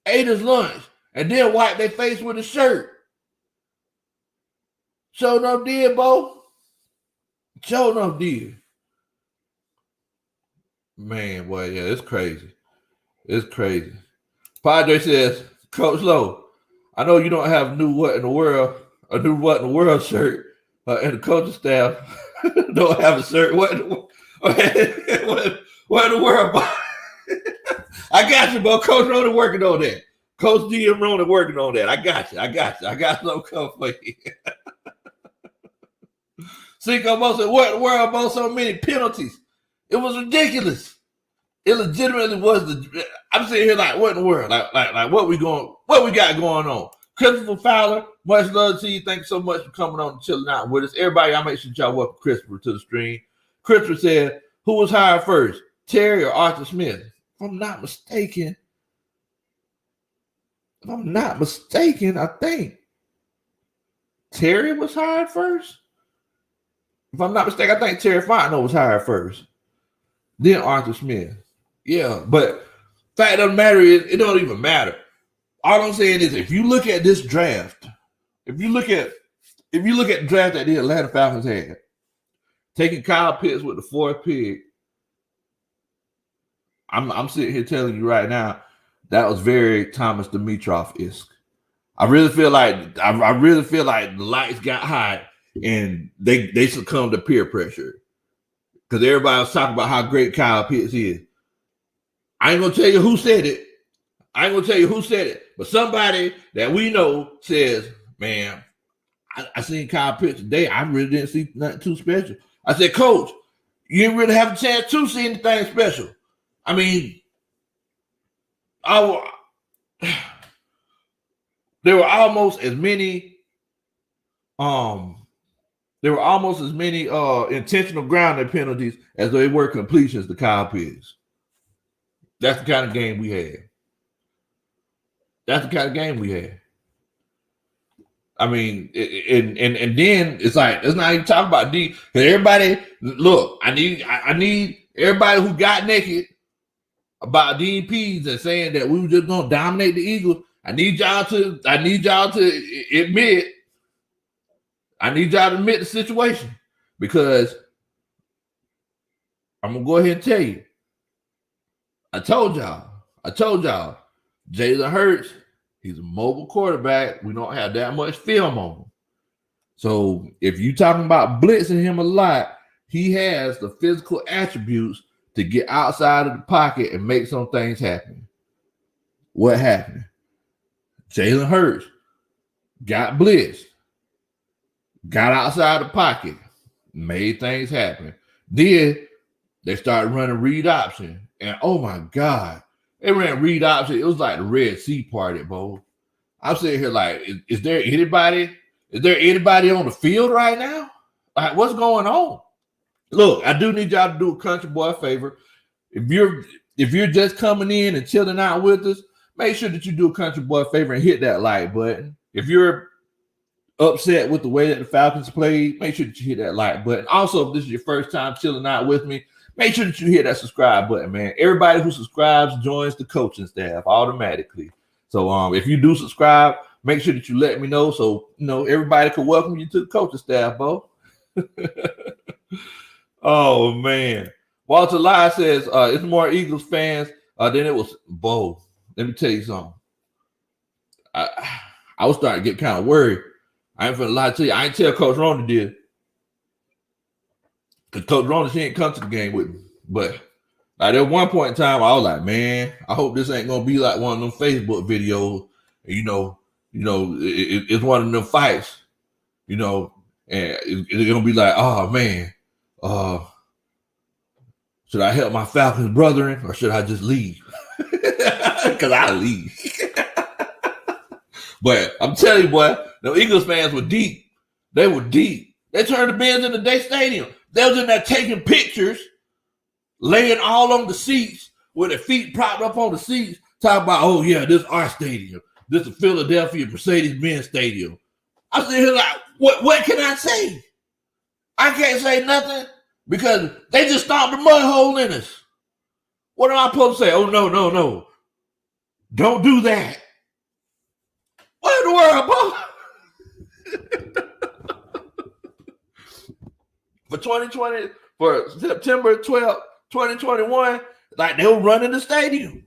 And then wiped their face with his shirt. Sure enough did, Bo. Sure enough did. Man, boy, yeah, it's crazy. It's crazy. Padre says, Coach Lowe, I know you don't have a new what in the world shirt, and the coaching staff don't have a shirt. What in the world? I got you, bro. Coach Rona working on that. Coach DM Rona working on that. I got you. I got no cover for you. Cinco Mo said, what in the world about so many penalties? It was ridiculous. It legitimately was. I'm sitting here like, what in the world? Like what we got going on? Christopher Fowler, much love to you. Thank you so much for coming on and chilling out with us. Everybody, I'll make sure y'all welcome Christopher to the stream. Christopher said, who was hired first, Terry or Arthur Smith? If I'm not mistaken, I think Terry was hired first. If I'm not mistaken, I think Terry Fontenot was hired first. Then Arthur Smith. Yeah, but fact of the matter is, it don't even matter. All I'm saying is, if you look at this draft, if you look at the draft that the Atlanta Falcons had, taking Kyle Pitts with the 4th pick, I'm sitting here telling you right now, that was very Thomas Dimitroff-esque. I really feel like the lights got hot and they succumbed to peer pressure, because everybody was talking about how great Kyle Pitts is. I ain't gonna tell you who said it. But somebody that we know says, man, I seen Kyle Pitts today. I really didn't see nothing too special. I said, Coach, you didn't really have a chance to see anything special. I mean, there were almost as many intentional grounding penalties as there were completions to Kyle Pitts. That's the kind of game we had. I mean, and then it's like, let's not even talk about D. Because everybody, look, I need everybody who got naked about DPs and saying that we were just gonna dominate the Eagles. I need y'all to admit the situation, because I'm gonna go ahead and tell you. I told y'all, Jalen Hurts, he's a mobile quarterback. We don't have that much film on him. So if you're talking about blitzing him a lot, he has the physical attributes to get outside of the pocket and make some things happen. What happened? Jalen Hurts got blitzed, got outside the pocket, made things happen. Then they started running read option. And oh my God, they ran read option. It was like the Red Sea party, bro. I'm sitting here like, is there anybody on the field right now? Like, what's going on? Look, I do need y'all to do a country boy a favor. If you're just coming in and chilling out with us, make sure that you do a country boy a favor and hit that like button. If you're upset with the way that the Falcons played, make sure that you hit that like button. Also, if this is your first time chilling out with me, make sure that you hit that subscribe button, man. Everybody who subscribes joins the coaching staff automatically. So if you do subscribe, make sure that you let me know, so everybody can welcome you to the coaching staff, Bo. Oh man. Walter Lye says it's more Eagles fans than it was. Bo, let me tell you something. I was starting to get kind of worried. I ain't finna lie to you. I ain't tell Coach Rona did. Because Coach Rona, she ain't come to the game with me. But like at one point in time, I was like, man, I hope this ain't gonna be like one of them Facebook videos. It's one of them fights, and it's gonna be like, oh man, Should I help my Falcons brethren or should I just leave? Because I leave. But I'm telling you, boy, the Eagles fans were deep. They were deep. They turned the Benz into their stadium. They was in there taking pictures, laying all on the seats with their feet propped up on the seats, talking about, oh, yeah, this is our stadium. This is Philadelphia Mercedes-Benz Stadium. I sit here like, what can I say? I can't say nothing because they just stomped the mud hole in us. What am I supposed to say? Oh, no. Don't do that. What in the world, for 2020, for September 12th, 2021, like they were running the stadium.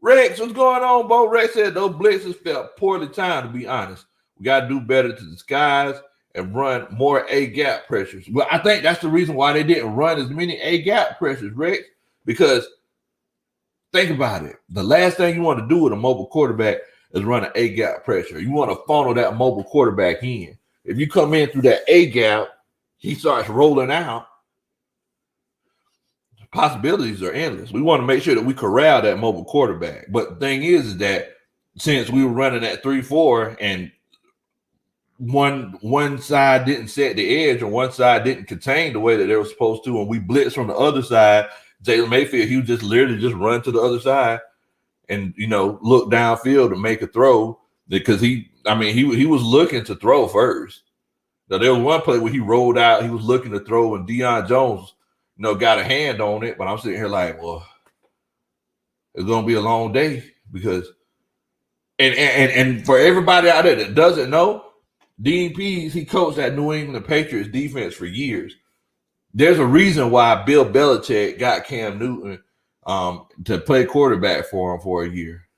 Rex, what's going on, Bo? Rex said those blitzes felt poorly timed, to be honest. We got to do better to disguise and run more A-gap pressures. But I think that's the reason why they didn't run as many A-gap pressures, Rex, because think about it. The last thing you want to do with a mobile quarterback is run an A-gap pressure. You want to funnel that mobile quarterback in. If you come in through that A-gap, he starts rolling out. Possibilities are endless. We want to make sure that we corral that mobile quarterback. But the thing is that since we were running at 3-4 and one side didn't set the edge or one side didn't contain the way that they were supposed to, and we blitzed from the other side, Jalen Mayfield, he would just literally just run to the other side and, look downfield to make a throw because he was looking to throw first. Now, there was one play where he rolled out, he was looking to throw, and Deion Jones got a hand on it, but I'm sitting here like, well, it's gonna be a long day because, and for everybody out there that doesn't know, Dean Pease, he coached that New England Patriots defense for years. There's a reason why Bill Belichick got Cam Newton to play quarterback for him for a year.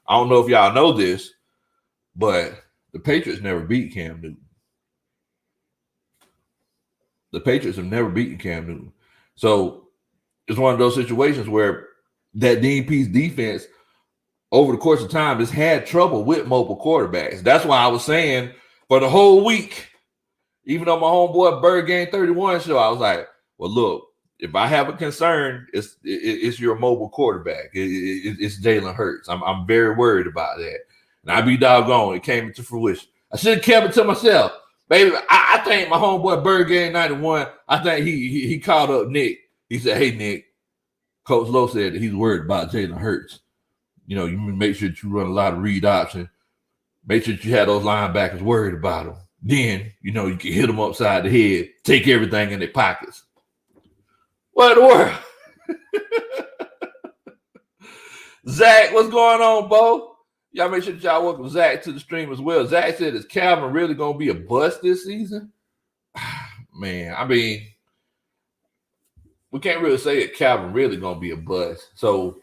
I don't know if y'all know this, but the Patriots never beat Cam Newton. The Patriots have never beaten Cam Newton. So it's one of those situations where that Dean Pease defense over the course of time has had trouble with mobile quarterbacks. That's why I was saying for the whole week, even on my homeboy Bird Game 31 show, I was like, well, look, if I have a concern, it's your mobile quarterback. It's Jalen Hurts. I'm very worried about that. And I be doggone, it came into fruition. I should have kept it to myself. Baby, I think my homeboy Bird Game 91, I think he called up Nick. He said, hey, Nick, Coach Lowe said that he's worried about Jalen Hurts. You make sure that you run a lot of read option. Make sure that you have those linebackers worried about him. Then, you can hit them upside the head, take everything in their pockets. What in the world? Zach, what's going on, Bo? Y'all make sure that y'all welcome Zach to the stream as well. Zach said, is Calvin really going to be a bust this season? Man, we can't really say that Calvin really going to be a bust. So,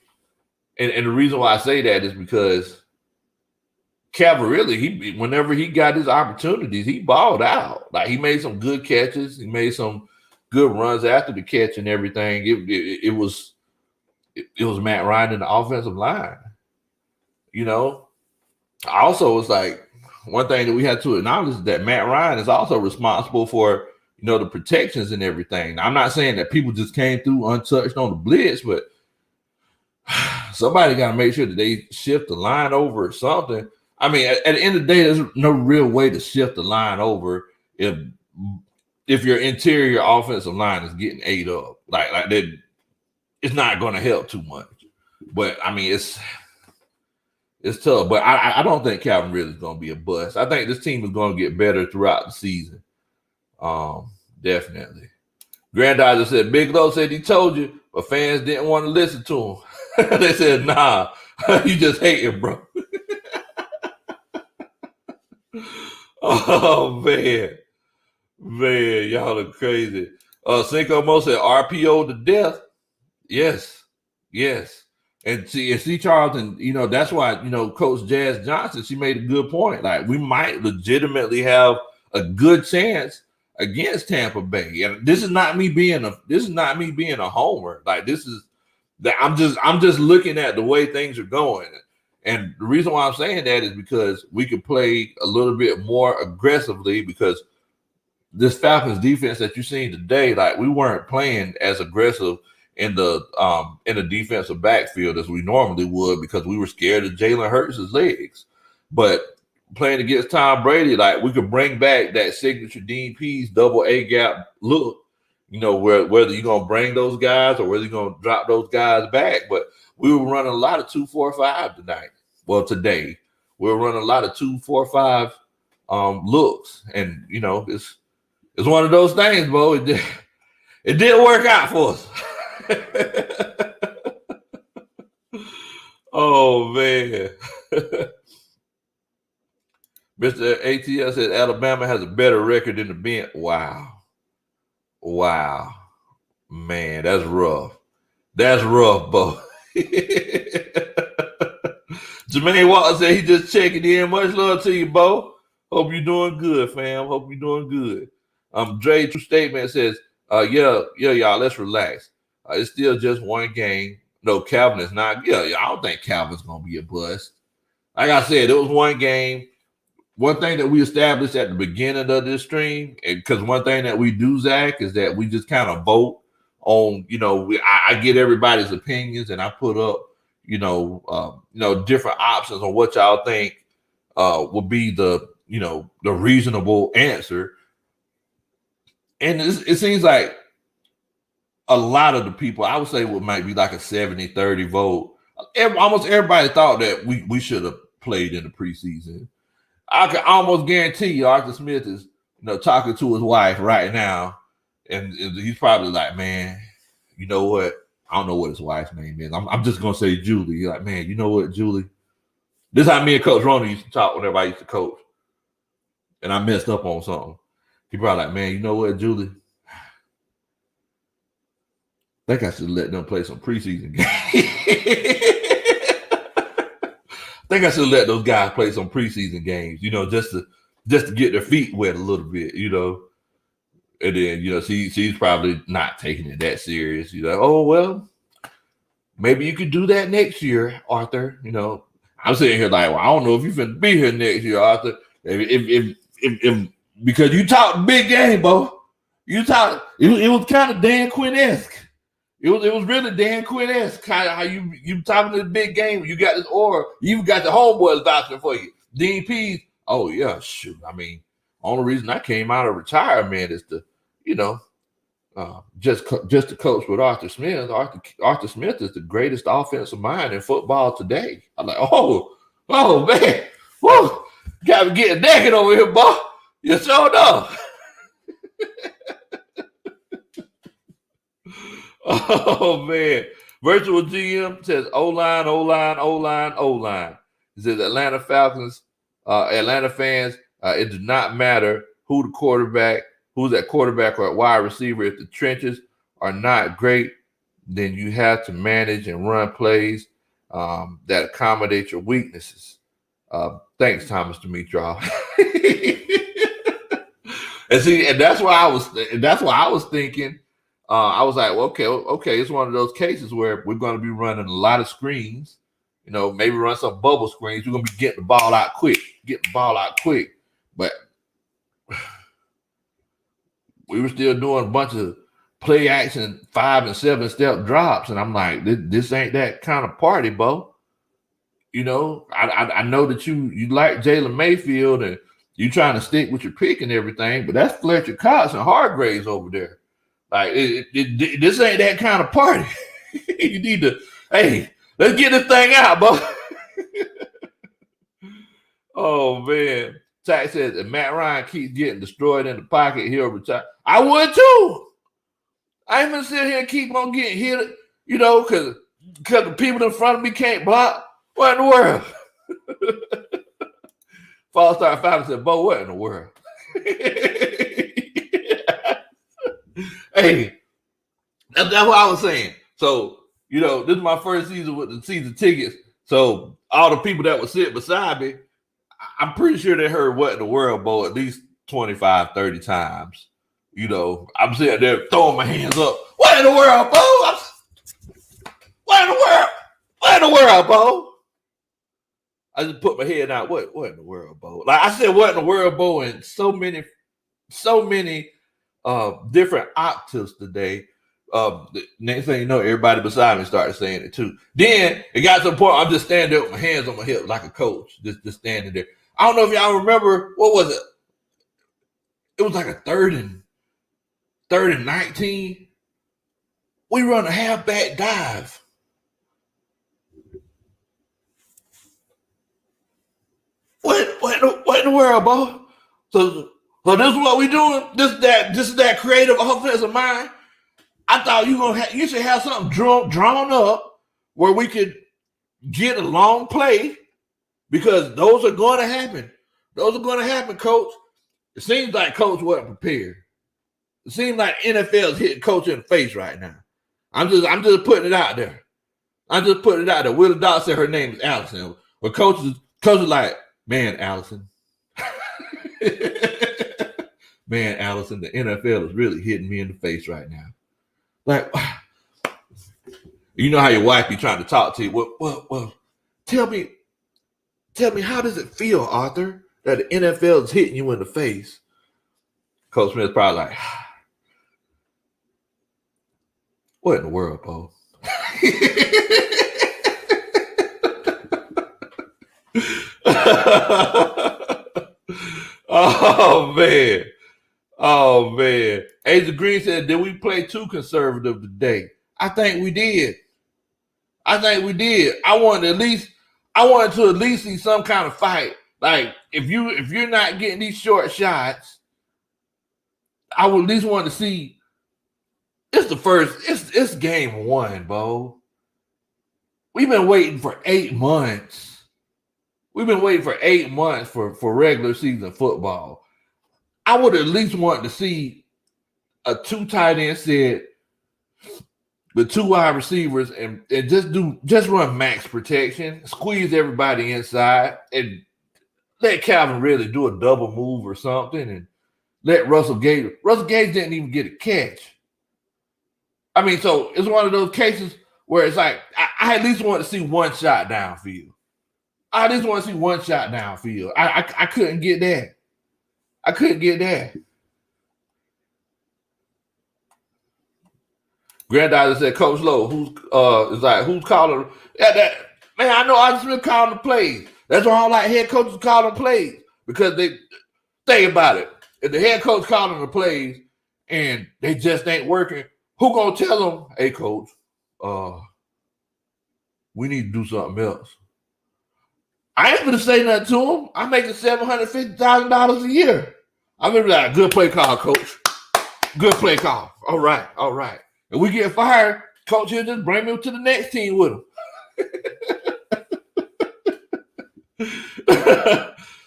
and the reason why I say that is because Calvin really, whenever he got his opportunities, he balled out. Like, he made some good catches. He made some good runs after the catch and everything. It was Matt Ryan in the offensive line. Also, it's like one thing that we had to acknowledge is that Matt Ryan is also responsible for, the protections and everything. Now, I'm not saying that people just came through untouched on the blitz, but somebody got to make sure that they shift the line over or something. I mean, at the end of the day, there's no real way to shift the line over if your interior offensive line is getting ate up. Like that, it's not going to help too much. But I mean, it's tough. But I don't think Calvin really is going to be a bust. I think this team is going to get better throughout the season. Definitely. Granddaughter said, Big Low said he told you, but fans didn't want to listen to him. They said, nah, you just hate him, bro. Oh, man. Man, y'all are crazy. Cinco Mo said, RPO to death. Yes. And see, Charles, and that's why, Coach Jazz Johnson, she made a good point. Like, we might legitimately have a good chance against Tampa Bay. And this is not me being a homer. Like, this is that I'm just looking at the way things are going. And the reason why I'm saying that is because we could play a little bit more aggressively because this Falcons defense that you're seeing today, like we weren't playing as aggressive in the defensive backfield as we normally would because we were scared of Jalen Hurts' legs. But playing against Tom Brady, like we could bring back that signature Dean Pease double A gap look, whether you're gonna bring those guys or whether you're gonna drop those guys back. But we were running a lot of 2-4-5 tonight. Well, today we're running a lot of 2-4-5 looks, and it's one of those things, Bo. It didn't work out for us. Oh man. Mr. ATL said Alabama has a better record than the bench. Wow. Man, that's rough. That's rough, Bo. Jermaine Walker said he just checking in. Much love to you, Bo. Hope you're doing good, fam. Hope you're doing good. Dre True Statement says, yeah, y'all, let's relax. It's still just one game. No, Calvin is not. Yeah, I don't think Calvin's gonna be a bust. Like I said, it was one game. One thing that we established at the beginning of this stream, because one thing that we do, Zach, is that we just kind of vote on, I get everybody's opinions and I put up, different options on what y'all think would be the reasonable answer. And it seems like a lot of the people, I would say, might be like a 70-30 vote. Almost everybody thought that we should have played in the preseason. I can almost guarantee you Arthur Smith is, talking to his wife right now, and he's probably like, man, you know what? I don't know what his wife's name is. I'm just gonna say Julie. You're like, man, you know what, Julie? This is how me and Coach Ronald used to talk whenever I used to coach, and I messed up on something. He probably like, man, you know what, Julie? I think I should let them play some preseason games. I think I should let those guys play some preseason games, just to get their feet wet a little bit, And then, she's probably not taking it that serious. You're like, oh, well, maybe you could do that next year, Arthur. I'm sitting here like, well, I don't know if you're going to be here next year, Arthur. If because you talked big game, Bo. You talked, it was kind of Dan Quinn-esque. It was really Dan Quinn-esque, kind of how you talking to the big game. You got this aura. You even got the homeboys vouching for you. Dean Pease, oh, yeah, shoot. I mean, only reason I came out of retirement is to, just to coach with Arthur Smith. Arthur Smith is the greatest offensive mind in football today. I'm like, oh man, whoa, got me getting naked over here, boy. You sure know. Oh man, virtual GM says O-line. He says Atlanta Falcons, Atlanta fans. It does not matter who's at quarterback or at wide receiver. If the trenches are not great, then you have to manage and run plays that accommodate your weaknesses. Thanks, Thomas Dimitrov. and that's why I was thinking. I was like, well, okay, it's one of those cases where we're going to be running a lot of screens. Maybe run some bubble screens. We're going to be getting the ball out quick. But we were still doing a bunch of play action 5 and 7 step drops. And I'm like, this ain't that kind of party, Bo. I know that you like Jalen Mayfield and you trying to stick with your pick and everything, but that's Fletcher Cox and Hargraves over there. Like, this ain't that kind of party. You need to, hey, let's get this thing out, Bo. Oh, man. Tack says, if Matt Ryan keeps getting destroyed in the pocket, he'll retire. I would too. I ain't gonna sit here and keep on getting hit, because the people in front of me can't block. What in the world? False Star Falcon said, Bo, what in the world? Hey, that's what I was saying. So, this is my first season with the season tickets. So all the people that were sitting beside me, I'm pretty sure they heard what in the world, Bo, at least 25, 30 times. I'm sitting there throwing my hands up. What in the world, Bo? What in the world? What in the world, Bo? I just put my head out. What in the world, Bo? Like I said, what in the world, Bo, in so many so many different octaves today. The next thing you know, everybody beside me started saying it too. Then it got to the point I'm just standing there with my hands on my hip like a coach, just standing there. I don't know if y'all remember, what was it? It was like a third and 19. We run a halfback dive. What in the world, boy? So this is what we doing? This is that creative offensive mind. I thought you should have something drawn up where we could get a long play, because those are going to happen. Those are going to happen, Coach. It seems like Coach wasn't prepared. It seems like NFL is hitting Coach in the face right now. I'm just putting it out there. I'm just putting it out there. Willie Dodd said her name is Allison. But Coach is like, man, Allison. Man, Allison, the NFL is really hitting me in the face right now. Like, you know how your wife be trying to talk to you. Well, tell me, how does it feel, Arthur, that the NFL is hitting you in the face? Coach Smith's probably like, what in the world, Paul? Oh man. Asia Green said, did we play too conservative today? I think we did. I wanted to at least see some kind of fight. Like, if you're not getting these short shots, I would at least want to see. It's game one, Bo. We've been waiting for 8 months. We've been waiting for 8 months for regular season football. I would at least want to see a 2 tight end set with 2 wide receivers and just run max protection, squeeze everybody inside, and let Calvin really do a double move or something, and let Russell Gage didn't even get a catch. I mean, so it's one of those cases where it's like, I at least want to see one shot downfield. I couldn't get that. Granddaughter said, Coach Lowe, who's calling? Man, I know Arthur Smith calling the plays. That's why I don't like head coaches calling plays, because they think about it. If the head coach calling the plays and they just ain't working, who gonna tell them, hey, coach, we need to do something else? I ain't gonna say nothing to him. I'm making $750,000 a year. I'm gonna be like, good play call, coach. Good play call. All right. If we get fired, coach here just bring me to the next team with him.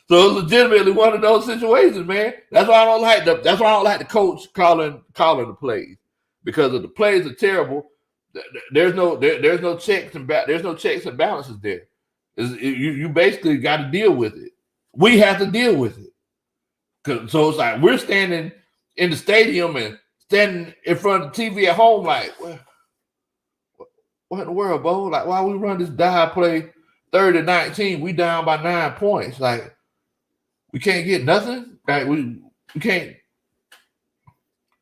So it's legitimately one of those situations, man. That's why I don't like the coach calling the plays, because if the plays are terrible, there's no checks and balances there. You basically got to deal with it. We have to deal with it. So it's like we're standing in the stadium and standing in front of the TV at home like, what in the world, Bo? Like, why we run this dive play 3rd and 19? We down by 9 points. Like, we can't get nothing. Like, we can't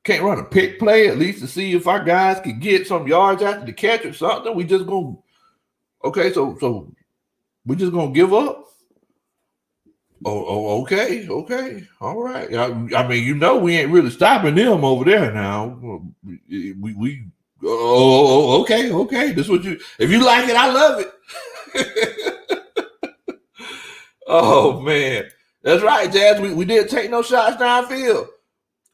run a pick play at least to see if our guys can get some yards after the catch or something. We just gonna so we just gonna give up? Oh, okay, all right. I mean, we ain't really stopping them over there now. We okay. This is what if you like it, I love it. Oh man, that's right, Jazz. We didn't take no shots downfield,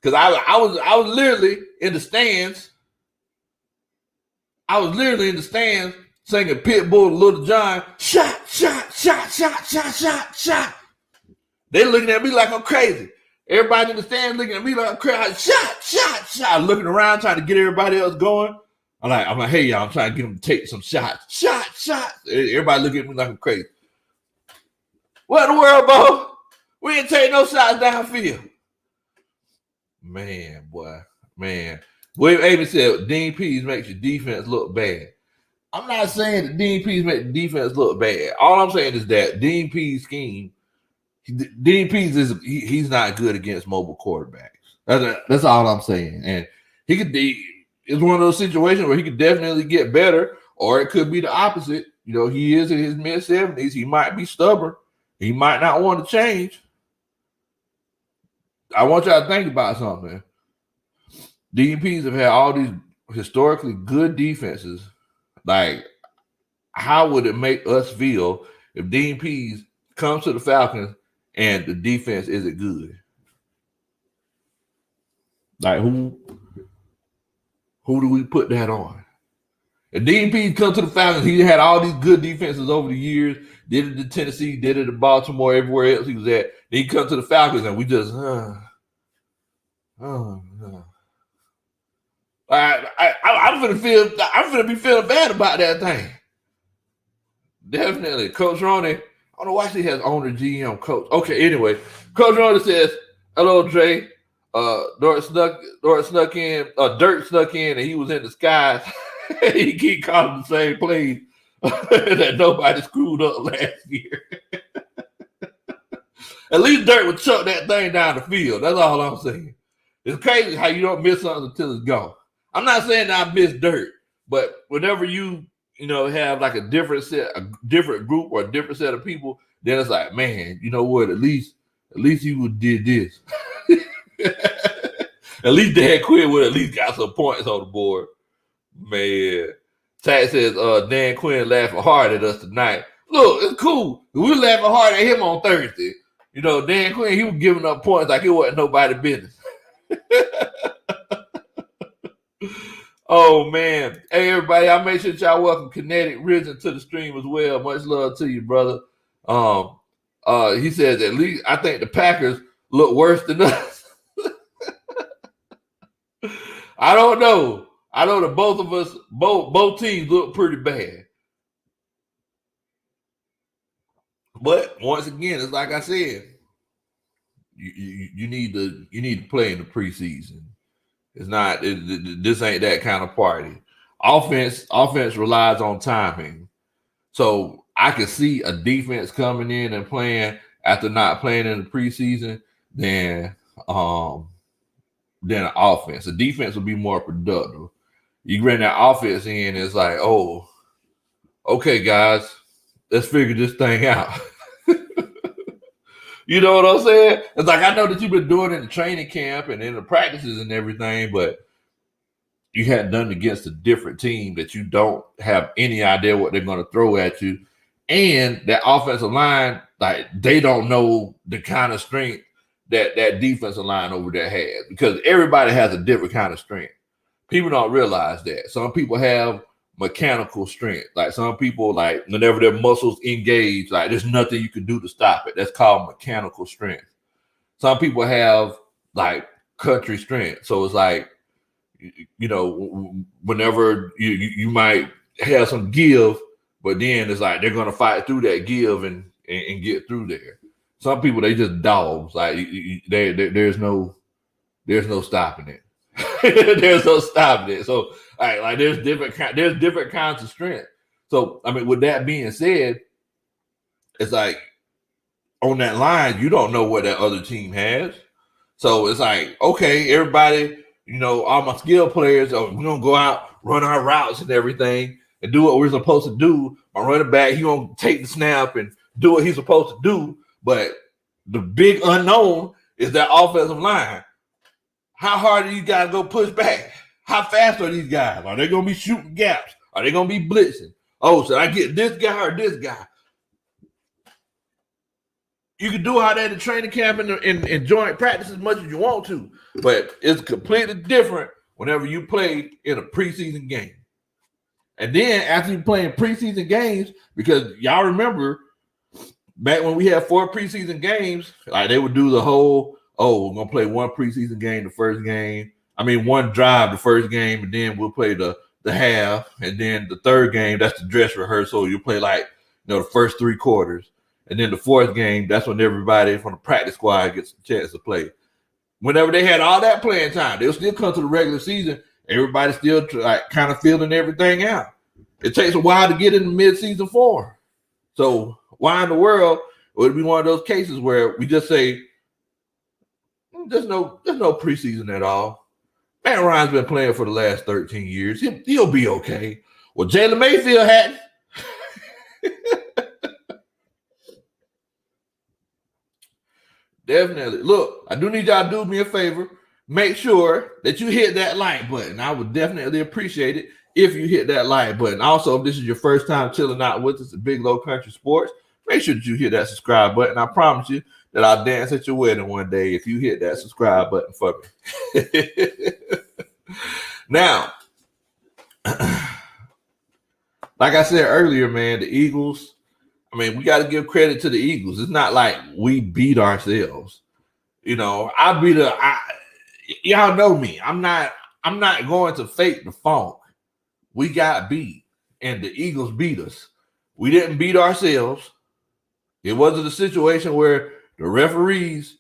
because I was literally in the stands. Singing Pitbull to Little John, shot. They looking at me like I'm crazy. Everybody in the stand looking at me like I'm crazy. Shot. Looking around trying to get everybody else going. I'm like, hey y'all, I'm trying to get them to take some shots. Shot. Everybody looking at me like I'm crazy. What in the world, Bo? We ain't take no shots downfield. Man, boy. William Amy said Dean Pease makes your defense look bad. I'm not saying that Dean Pease make the defense look bad. All I'm saying is that Dean Pease scheme Dean Pease he's not good against mobile quarterbacks. That's all I'm saying. And it's one of those situations where he could definitely get better, or it could be the opposite. He is in his mid-70s. He might be stubborn. He might not want to change. I want y'all to think about something. Dean Pease have had all these historically good defenses. Like, how would it make us feel if Dean Pease comes to the Falcons and the defense isn't good? Like, who do we put that on? If Dean Pease comes to the Falcons, he had all these good defenses over the years, did it to Tennessee, did it to Baltimore, everywhere else he was at. Then he comes to the Falcons and we just, I'm gonna be feeling bad about that thing. Definitely. Coach Roney, I don't know why she has owner GM coach. Okay, anyway. Coach Roney says, hello, Dre. Dirt snuck in, and he was in disguise. He keep calling the same plays that nobody screwed up last year. At least Dirt would chuck that thing down the field. That's all I'm saying. It's crazy how you don't miss something until it's gone. I'm not saying that I miss Dirt, but whenever you have like a different group or a different set of people, then it's like, man, you know what? At least you did this. At least Dan Quinn would at least got some points on the board. Man. Tat says Dan Quinn laughing hard at us tonight. Look, it's cool. We were laughing hard at him on Thursday. Dan Quinn, he was giving up points like it wasn't nobody's business. Oh, man. Hey, everybody, I make sure y'all welcome Kinetic Risen to the stream as well. Much love to you, brother. He says, at least I think the Packers look worse than us. I don't know. I know that both of us, both teams look pretty bad. But once again, it's like I said, you need to play in the preseason. It's not. This ain't that kind of party. Offense relies on timing. So I can see a defense coming in and playing after not playing in the preseason than an offense. The defense will be more productive. You bring that offense in, it's like, oh, okay, guys, let's figure this thing out. You know what I'm saying? It's like, I know that you've been doing it in the training camp and in the practices and everything, but you hadn't done it against a different team that you don't have any idea what they're going to throw at you. And that offensive line, like, they don't know the kind of strength that defensive line over there has, because everybody has a different kind of strength. People don't realize that. Some people have mechanical strength. Like, some people, like, whenever their muscles engage, like, there's nothing you can do to stop it. That's called mechanical strength. Some people have, like, country strength. So it's like, whenever you might have some give, but then it's like they're going to fight through that give and get through there. Some people, they just dogs. Like, there's no stopping it. There's no stopping it. So, like there's different kinds of strength. So, I mean, with that being said, it's like on that line, you don't know what that other team has. So it's like, okay, everybody, all my skill players, we're gonna go out, run our routes and everything, and do what we're supposed to do. My running back, he gonna take the snap and do what he's supposed to do. But the big unknown is that offensive line. How hard do you guys go push back? How fast are these guys? Are they going to be shooting gaps? Are they going to be blitzing? Oh, should I get this guy or this guy? You can do all that in training camp and joint practice as much as you want to, but it's completely different whenever you play in a preseason game. And then after you play in preseason games, because y'all remember back when we had 4 preseason games, like they would do the whole, we're going to play one preseason game the first game. I mean, one drive the first game, and then we'll play the half. And then the third game, that's the dress rehearsal. You play the first 3 quarters. And then the fourth game, that's when everybody from the practice squad gets a chance to play. Whenever they had all that playing time, they'll still come to the regular season. Everybody's still kind of feeling everything out. It takes a while to get in the midseason form. So why in the world Or it'd be one of those cases where we just say, there's no preseason at all. Matt Ryan's been playing for the last 13 years. He'll be okay. Well, Jalen Mayfield hadn't. Definitely. Look, I do need y'all to do me a favor. Make sure that you hit that like button. I would definitely appreciate it if you hit that like button. Also, if this is your first time chilling out with us at Big Low Kuntry Sports, make sure that you hit that subscribe button. I promise you that I'll dance at your wedding one day if you hit that subscribe button for me. Now, like I said earlier, man, the Eagles, I mean, we got to give credit to the Eagles. It's not like we beat ourselves. You know, y'all know me. I'm not going to fake the funk. We got beat, and the Eagles beat us. We didn't beat ourselves. It wasn't a situation where the referees,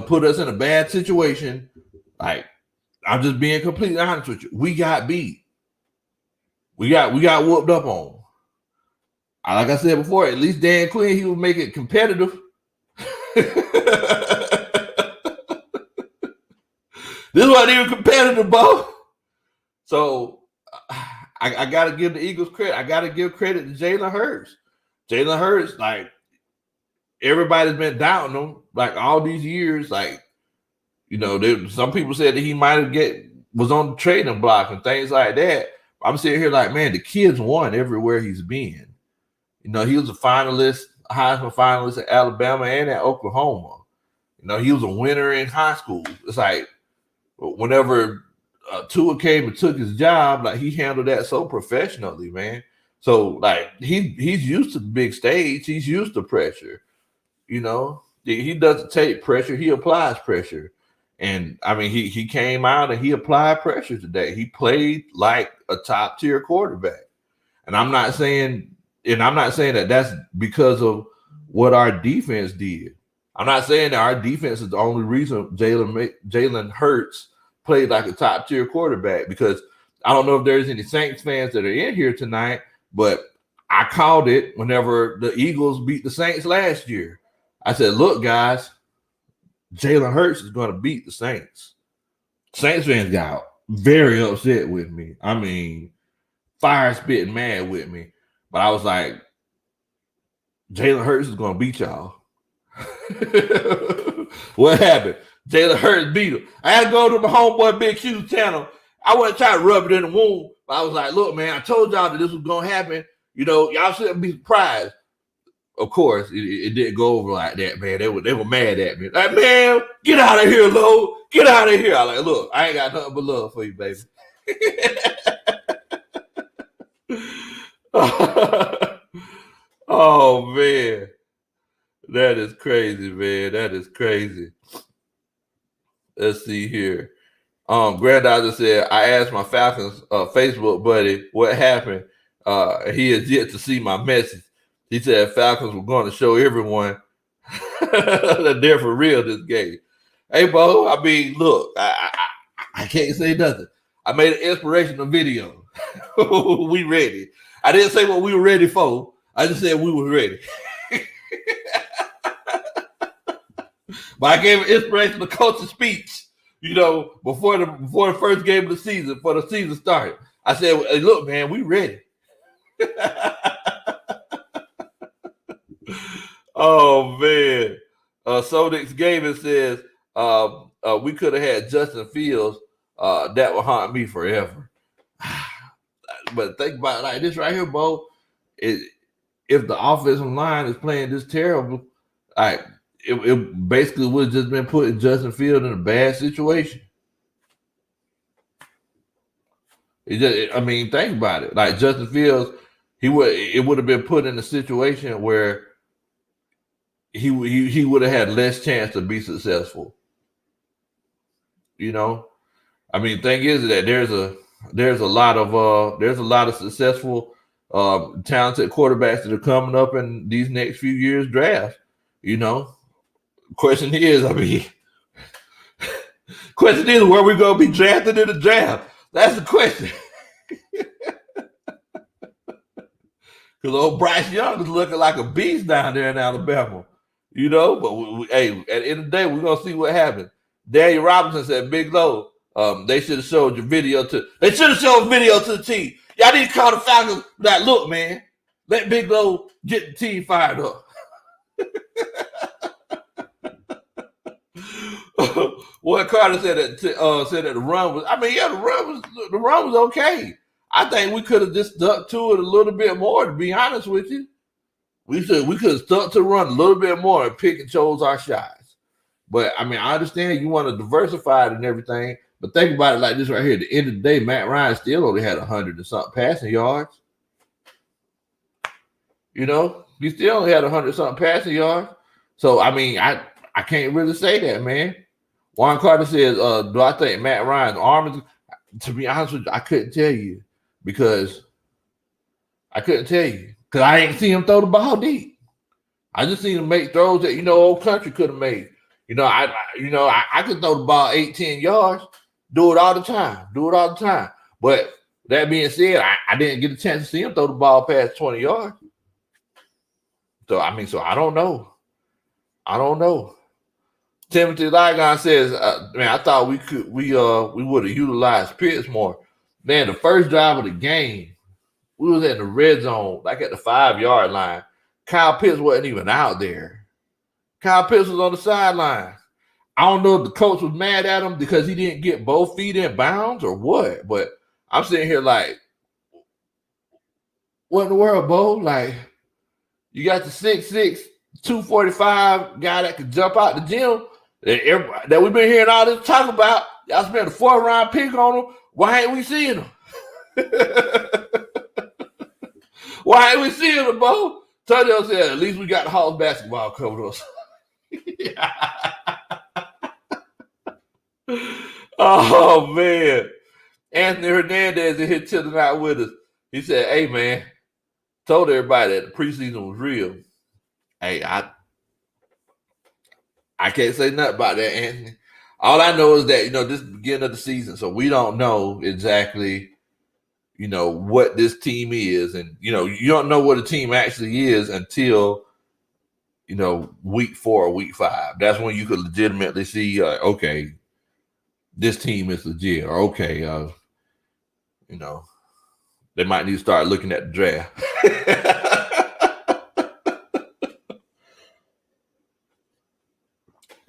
put us in a bad situation. Like, I'm just being completely honest with you. We got beat. We got whooped up on. Like I said before, at least Dan Quinn, he would make it competitive. This wasn't even competitive, bro. So I got to give the Eagles credit. I got to give credit to Jalen Hurts. Jalen Hurts, like, everybody's been doubting him, like, all these years. Like, some people said that he might have was on the trading block and things like that. I'm sitting here like, man, the kid's won everywhere he's been. He was a finalist, a Heisman finalist at Alabama and at Oklahoma. He was a winner in high school. It's like, whenever Tua came and took his job, like, he handled that so professionally, man. So, like, he's used to the big stage. He's used to pressure. He doesn't take pressure. He applies pressure. And, I mean, he came out and he applied pressure today. He played like a top-tier quarterback. And I'm not saying that that's because of what our defense did. I'm not saying that our defense is the only reason Jalen Hurts played like a top-tier quarterback, because I don't know if there's any Saints fans that are in here tonight, but I called it whenever the Eagles beat the Saints last year. I said, look, guys, Jalen Hurts is going to beat the Saints. Saints fans got very upset with me. I mean, fire spitting mad with me. But I was like, Jalen Hurts is going to beat y'all. What happened? Jalen Hurts beat him. I had to go to my homeboy Big Q's channel. I wasn't trying to rub it in the wound, but I was like, look, man, I told y'all that this was going to happen. Y'all shouldn't be surprised. Of course, it didn't go over like that, man. They were mad at me. Like, man, get out of here, Lo. Get out of here. I was like, look, I ain't got nothing but love for you, baby. Oh, man. That is crazy, man. That is crazy. Let's see here. Granddaughter said, I asked my Falcons Facebook buddy what happened. He has yet to see my message. He said Falcons were going to show everyone that they're for real this game. Hey, Bo, I mean, look, I can't say nothing. I made an inspirational video. We ready. I didn't say what we were ready for. I just said we were ready. But I gave an inspirational coaching speech, before the first game of the season, before the season started. I said, hey, look, man, we ready. Oh, man. Sodix Gaming says, we could have had Justin Fields. That will haunt me forever. But think about it like this right here, Bo. If the offensive line is playing this terrible, like, it basically would have just been putting Justin Fields in a bad situation. Think about it. Like, Justin Fields, it would have been put in a situation where he would have had less chance to be successful. Thing is that there's a lot of successful, talented quarterbacks that are coming up in these next few years' drafts. Question is, where we gonna be drafted in the draft? That's the question. Because old Bryce Young is looking like a beast down there in Alabama. You know, but hey, at the end of the day, we're gonna see what happens. Daniel Robinson said, Big Low, they should have showed your video to. They should have showed video to the team. Y'all need to call the Falcons. Like, look, man, let Big Low get the team fired up. What Carter said that the run was. I mean, yeah, the run was okay. I think we could have just stuck to it a little bit more. To be honest with you, we could have stuck to the run a little bit more and pick and chose our shots. But I mean, I understand you want to diversify it and everything. But think about it like this right here. At the end of the day, Matt Ryan still only had 100 and something passing yards. You know, he still only had 100 something passing yards. So I mean, I can't really say that, man. Juan Carter says, do I think Matt Ryan's arm is, to be honest with you, I couldn't tell you because I ain't seen him throw the ball deep. I just seen him make throws that, Old Country could have made. I could throw the ball 8-10 yards, do it all the time. But that being said, I didn't get a chance to see him throw the ball past 20 yards. So, I don't know. Timothy Ligon says, man, I thought we would have utilized Pitts more. Man, the first drive of the game, we was in the red zone, like at the 5-yard line. Kyle Pitts wasn't even out there. Kyle Pitts was on the sideline. I don't know if the coach was mad at him because he didn't get both feet in bounds or what, but I'm sitting here like, what in the world, Bo? Like, you got the 6'6", 245 guy that could jump out the gym that we've been hearing all this talk about. Y'all spent a 4th-round pick on him. Why ain't we seeing him? Why ain't we seeing him, Bo? Tony said, at least we got the Hawks basketball covered us. Oh, man. Anthony Hernandez is here chilling out with us. He said, hey, man, told everybody that the preseason was real. Hey, I can't say nothing about that, Anthony. All I know is that, this is the beginning of the season, so we don't know exactly, what this team is. And, you don't know what a team actually is until, week 4 or week 5. That's when you could legitimately see, okay, this team is legit. Or, okay, they might need to start looking at the draft.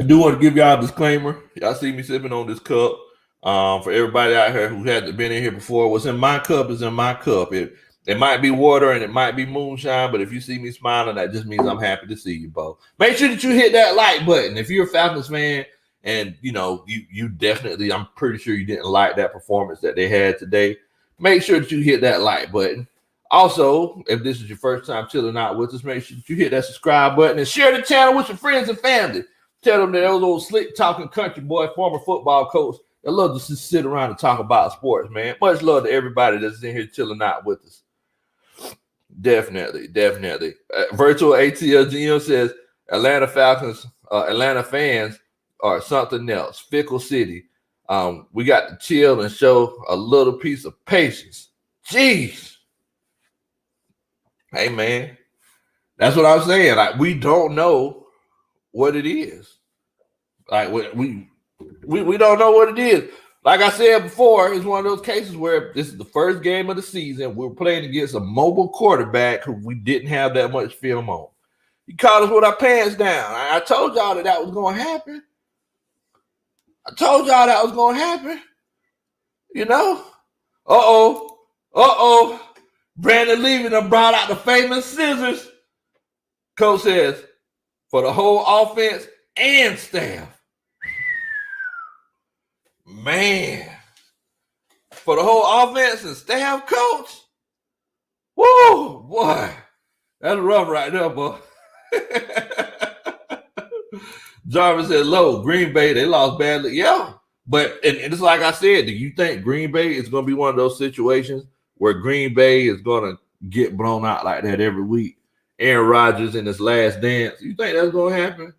I do want to give y'all a disclaimer. Y'all see me sipping on this cup. For everybody out here who hasn't been in here before, what's in my cup is in my cup. It might be water and it might be moonshine, but if you see me smiling, that just means I'm happy to see you, Bo. Make sure that you hit that like button. If you're a Falcons fan and, you definitely, I'm pretty sure you didn't like that performance that they had today, make sure that you hit that like button. Also, if this is your first time chilling out with us, make sure that you hit that subscribe button and share the channel with your friends and family. Tell them that those old slick talking country boy, former football coach, they love to just sit around and talk about sports, man. Much love to everybody that's in here chilling out with us. Definitely. Virtual ATL GM says Atlanta fans are something else. Fickle city. We got to chill and show a little piece of patience. Jeez. Hey, man. That's what I'm saying. Like, we don't know what it is. Like, we don't know what it is. Like I said before, it's one of those cases where this is the first game of the season. We're playing against a mobile quarterback who we didn't have that much film on. He caught us with our pants down. I told y'all that was going to happen. Brandon Levy done brought out the famous scissors. Coach says, for the whole offense and staff. Man. For the whole offense and staff, coach. Woo, boy. That's rough right there, boy. Jarvis said, low, Green Bay, they lost badly. Yeah. But and it's like I said, do you think Green Bay is going to be one of those situations where Green Bay is going to get blown out like that every week? Aaron Rodgers in his last dance. You think that's going to happen?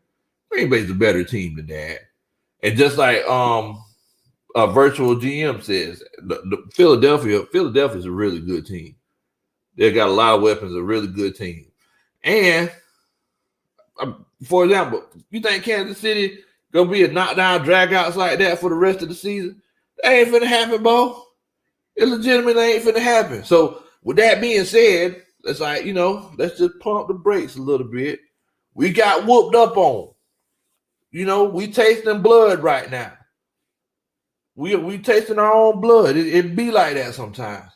Green Bay's a better team than that. And just like a virtual GM says, the Philadelphia's a really good team. They got a lot of weapons, a really good team. And for example, you think Kansas City gonna be a knockdown dragouts like that for the rest of the season? That ain't finna happen, Bo. It legitimately ain't finna happen. So with that being said, it's like, let's just pump the brakes a little bit. We got whooped up on. We tasting blood right now. We tasting our own blood. It be like that sometimes.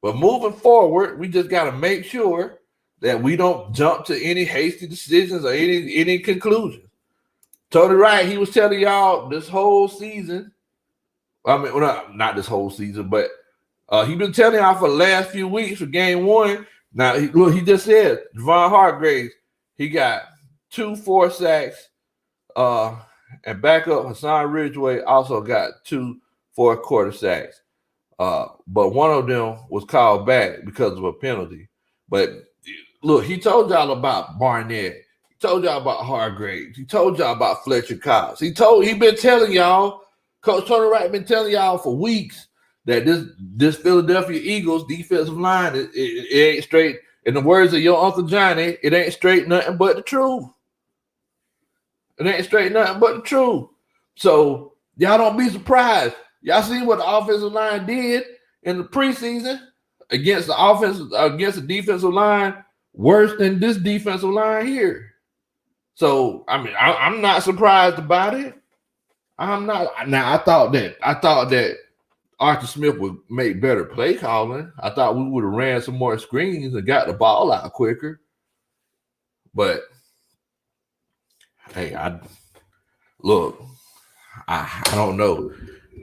But moving forward, we just got to make sure that we don't jump to any hasty decisions or any conclusions. Tony Wright, he was telling y'all this whole season. I mean, well, not this whole season, but he been telling y'all for the last few weeks for game one. Now, he just said Javon Hargraves, he got 2 forced sacks, and backup Hassan Ridgeway also got 2 fourth-quarter sacks. But one of them was called back because of a penalty. But look, he told y'all about Barnett. He told y'all about Hargraves. He told y'all about Fletcher Cox. He been telling y'all, Coach Tony Wright been telling y'all for weeks that this Philadelphia Eagles defensive line, it ain't straight. In the words of your Uncle Johnny, it ain't straight nothing but the truth. It ain't straight nothing but the truth. So y'all don't be surprised. Y'all see what the offensive line did in the preseason against the defensive line worse than this defensive line here. So I mean, I'm not surprised about it. I'm not. Now I thought that Arthur Smith would make better play calling. I thought we would have ran some more screens and got the ball out quicker. But hey, I don't know.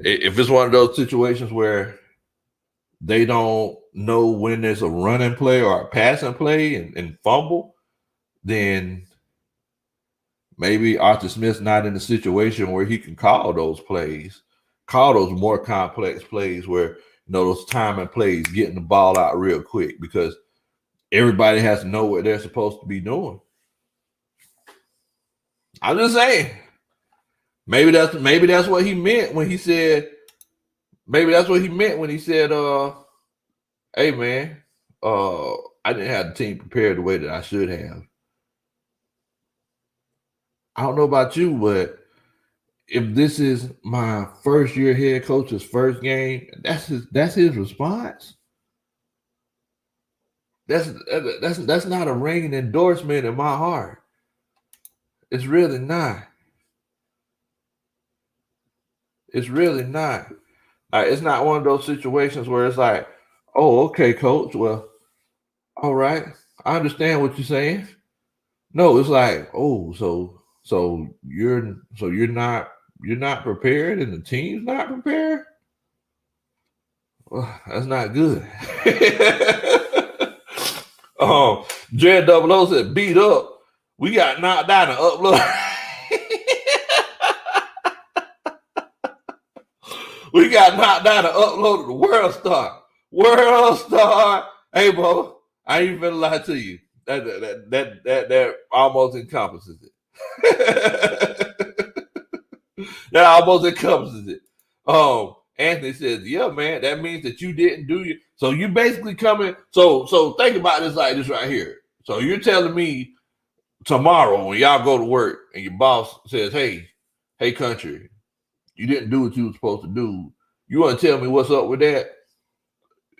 If it's one of those situations where they don't know when there's a running play or a passing play and fumble, then maybe Arthur Smith's not in a situation where he can call those plays, call those more complex plays where, those timing plays, getting the ball out real quick, because everybody has to know what they're supposed to be doing. I'm just saying. Maybe that's what he meant when he said. Maybe that's what he meant when he said, "Hey man, I didn't have the team prepared the way that I should have." I don't know about you, but if this is my first year head coach's first game, that's his response. That's not a ringing endorsement in my heart. It's really not. It's really not. It's not one of those situations where it's like, oh, okay, coach. Well, all right. I understand what you're saying. No, it's like, oh, so you're not prepared and the team's not prepared? Well, that's not good. Jared Double O said, beat up. We got knocked down and uploaded. We got knocked down and uploaded to World Star. World Star. Hey, bro, I ain't even gonna lie to you. That almost encompasses it. That almost encompasses it. Anthony says, yeah, man, that means that you didn't do your. So you basically coming. So think about this like this right here. So you're telling me tomorrow when y'all go to work and your boss says, hey, Country, you didn't do what you were supposed to do. You want to tell me what's up with that?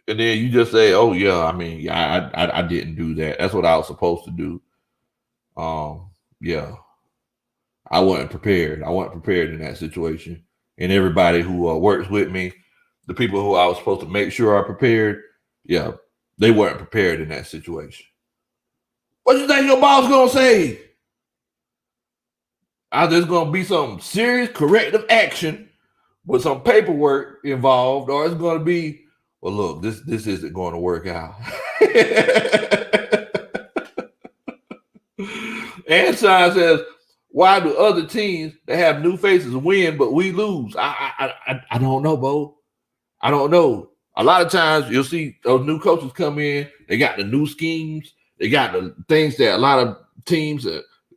And then you just say, oh, yeah, I mean, I didn't do that. That's what I was supposed to do. Yeah. I wasn't prepared. I wasn't prepared in that situation. And everybody who works with me, the people who I was supposed to make sure are prepared, yeah, they weren't prepared in that situation. What you think your boss going to say? There's going to be some serious corrective action with some paperwork involved, or it's going to be, well, look, this isn't going to work out. Anshine says, why do other teams that have new faces win, but we lose? I don't know, Bo. I don't know. A lot of times you'll see those new coaches come in. They got the new schemes. They got the things that a lot of teams,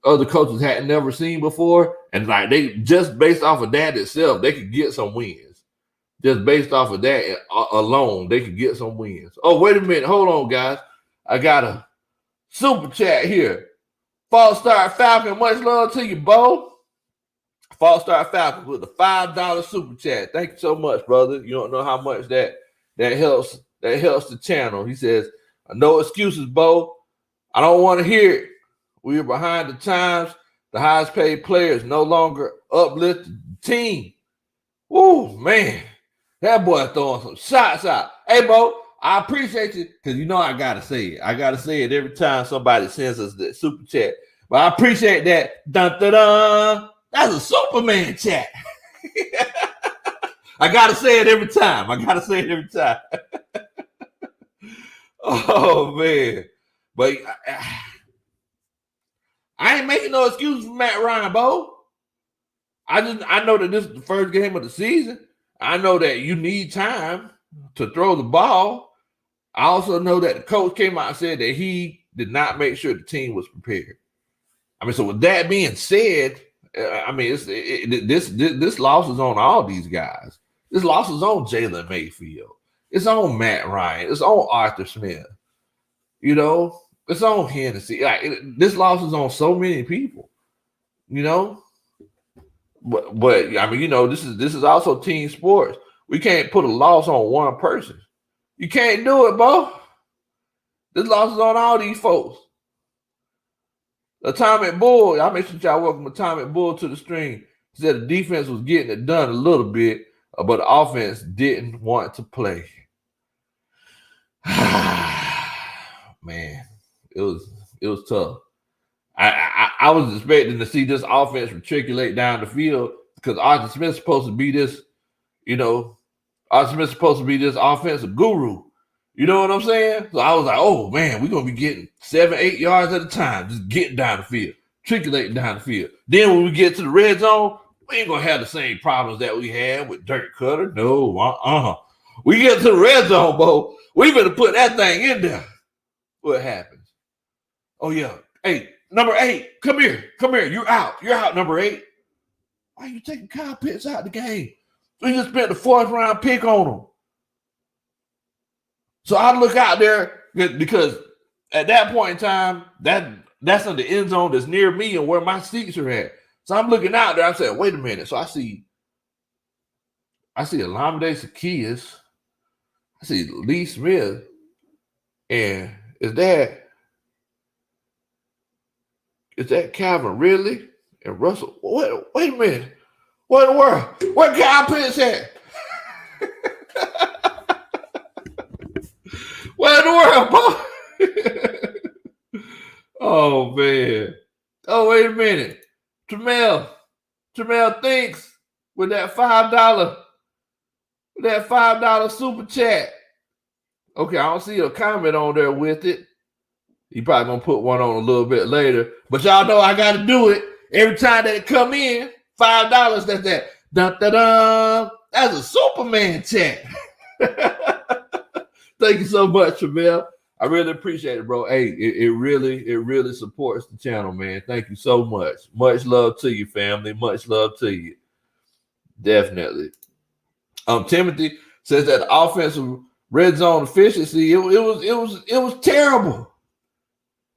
other coaches hadn't never seen before. And like they just based off of that itself, they could get some wins. Just based off of that alone, they could get some wins. Oh, wait a minute. Hold on, guys. I got a super chat here False Start Falcon, much love to you, Bo. False Start Falcon with a $5 super chat. Thank you so much, brother. You don't know how much that helps. That helps the channel. He says, "No excuses, Bo. I don't want to hear it. We are behind the times. The highest paid players no longer uplift the team." Woo, man. That boy throwing some shots out. Hey, Bo, I appreciate you because you know I got to say it. I got to say it every time somebody sends us that super chat. But I appreciate that. Dun, dun, dun. That's a Superman chat. I got to say it every time. Oh, man. But I ain't making no excuses for Matt Ryan, Bo. I know that this is the first game of the season. I know that you need time to throw the ball. I also know that the coach came out and said that he did not make sure the team was prepared. I mean, so with that being said, I mean, this loss is on all these guys. This loss is on Jalen Mayfield. It's on Matt Ryan. It's on Arthur Smith. You know, it's on Hennessy. This loss is on so many people. You know, but I mean, you know, this is also team sports. We can't put a loss on one person. You can't do it, Bo. This loss is on all these folks. Atomic Bull, I make sure y'all welcome Atomic Bull to the stream. He said the defense was getting it done a little bit, but the offense didn't want to play. Man, it was tough. I was expecting to see this offense matriculate down the field because Arthur Smith's supposed to be this, you know, Arthur Smith's supposed to be this offensive guru. You know what I'm saying? So I was like, oh, man, we're going to be getting 7-8 yards at a time, just getting down the field, matriculating down the field. Then when we get to the red zone, we ain't going to have the same problems that we had with Dirk Cutter. No, We get to the red zone, Bo. We better put that thing in there. What happens? Oh, yeah. Hey, number 8, come here. You're out, number 8. Why are you taking Kyle Pitts out of the game? We just spent the 4th round pick on him. So I look out there because at that point in time, that's in the end zone that's near me and where my seats are at. So I'm looking out there. I'm saying, wait a minute. So I see Olamide Zaccheaus. I see Lee Smith. And is that Calvin Ridley and Russell? Wait a minute. What in the world? Where Kyle Pitts at? What in the world, boy? Oh, man. Oh, wait a minute. Tramel thinks with that $5 super chat. Okay, I don't see a comment on there with it. He probably gonna put one on a little bit later. But y'all know I gotta do it. Every time that it come in, $5, that's that. Dun, dun, dun. That's a Superman chat. Thank you so much, Tramel. I really appreciate it, bro. Hey, it really supports the channel, man. Thank you so much. Much love to you, family. Much love to you. Definitely. Timothy says that the offensive red zone efficiency, it was terrible.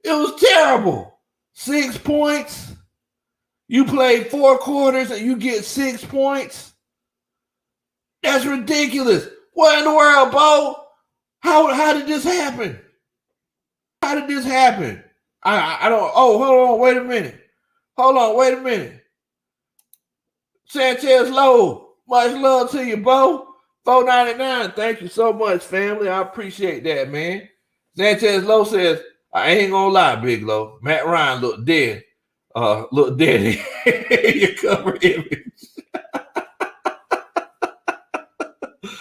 It was terrible. 6 points. You played 4 quarters and you get 6 points. That's ridiculous. What in the world, Bo? How did this happen? How did this happen? I don't. Oh, hold on. Wait a minute. Sanchez Low. Much love to you, Bo. $4.99. Thank you so much, family. I appreciate that, man. Sanchez Low says, I ain't gonna lie, Big Low. Matt Ryan looked dead. Look dead in your cover image.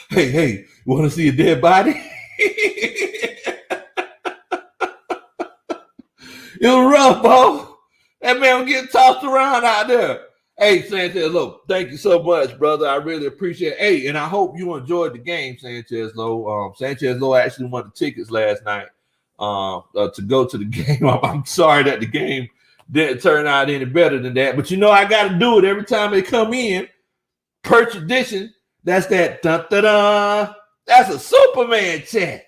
Hey, you want to see a dead body? It was rough, Bo. That man was getting tossed around out there. Hey, Sanchez Low, thank you so much, brother. I really appreciate it. Hey, and I hope you enjoyed the game, Sanchez Low. Sanchez Low actually won the tickets last night to go to the game. I'm sorry that the game didn't turn out any better than that. But you know I got to do it every time they come in. Per tradition, that's that dun-da-dun. That's a Superman chat.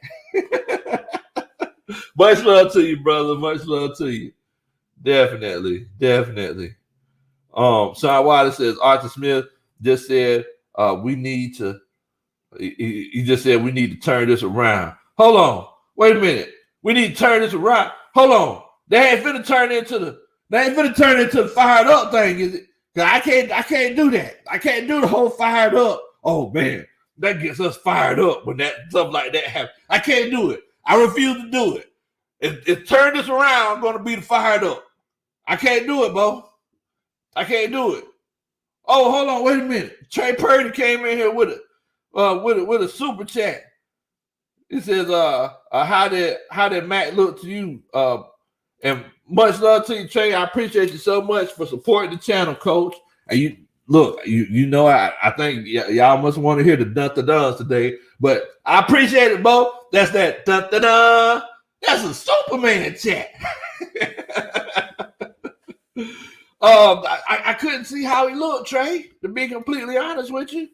Much love to you, brother. Much love to you. Definitely. Sean Wilder says Arthur Smith just said we need to. He just said we need to turn this around. Hold on, wait a minute. We need to turn this around. Hold on. They ain't finna turn into the fired up thing, is it? Cause I can't do that. I can't do the whole fired up. Oh man, that gets us fired up when that stuff like that happens. I can't do it. I refuse to do it. If turn this around, I'm gonna be the fired up. I can't do it, Bo. I can't do it. Oh, hold on, wait a minute. Trey Purdy came in here with a super chat. It says, how did Matt look to you? And much love to you, Trey. I appreciate you so much for supporting the channel, Coach. And you look, you know, I think y'all must want to hear the dun-da-duns today, but I appreciate it, Bo. That's that dun-da-dun. That's a Superman chat. I couldn't see how he looked, Trey, to be completely honest with you.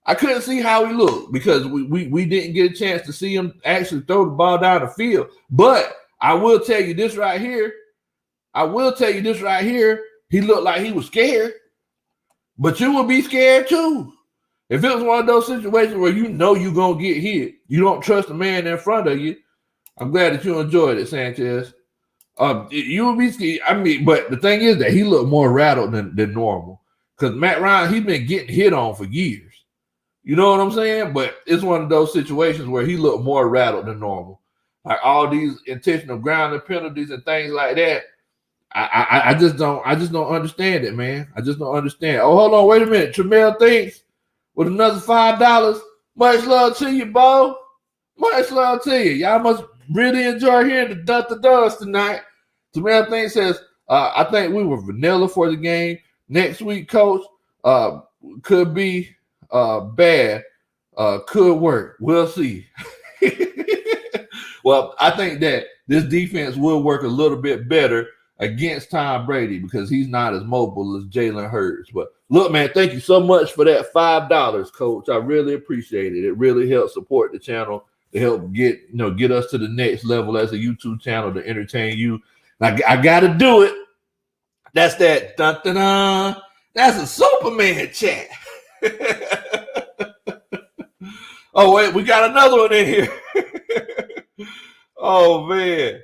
I couldn't see how he looked because we didn't get a chance to see him actually throw the ball down the field. But I will tell you this right here. He looked like he was scared. But you would be scared too. If it was one of those situations where you know you're going to get hit, you don't trust the man in front of you. I'm glad that you enjoyed it, Sanchez. You would be scared. I mean, but the thing is that he looked more rattled than normal. Because Matt Ryan, he's been getting hit on for years. You know what I'm saying? But it's one of those situations where he looked more rattled than normal. Like all these intentional grounding penalties and things like that. I just don't understand it, man. I just don't understand. Oh, hold on, wait a minute. Tramel thinks with another $5. Much love to you, Bo. Much love to you. Y'all must really enjoy hearing the dun-da-duns tonight. Tramel thinks says, I think we were vanilla for the game. Next week, Coach, could be bad, could work. We'll see. Well, I think that this defense will work a little bit better against Tom Brady because he's not as mobile as Jalen Hurts. But look, man, thank you so much for that $5, Coach. I really appreciate it. It really helps support the channel to help get us to the next level as a YouTube channel to entertain you. I got to do it. That's that dun-dun-dun. That's a Superman chat. Oh wait, we got another one in here. Oh man,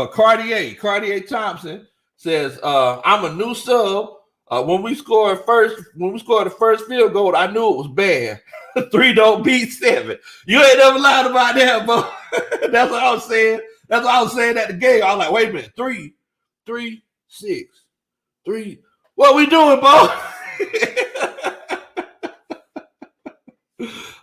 Cartier Thompson says, "I'm a new sub. When we scored the first field goal, I knew it was bad. 3 don't beat 7. You ain't never lied about that, bro. That's what I was saying. That's what I was saying at the game. I was like, wait a minute, 3, 6, 3. What we doing, bro?"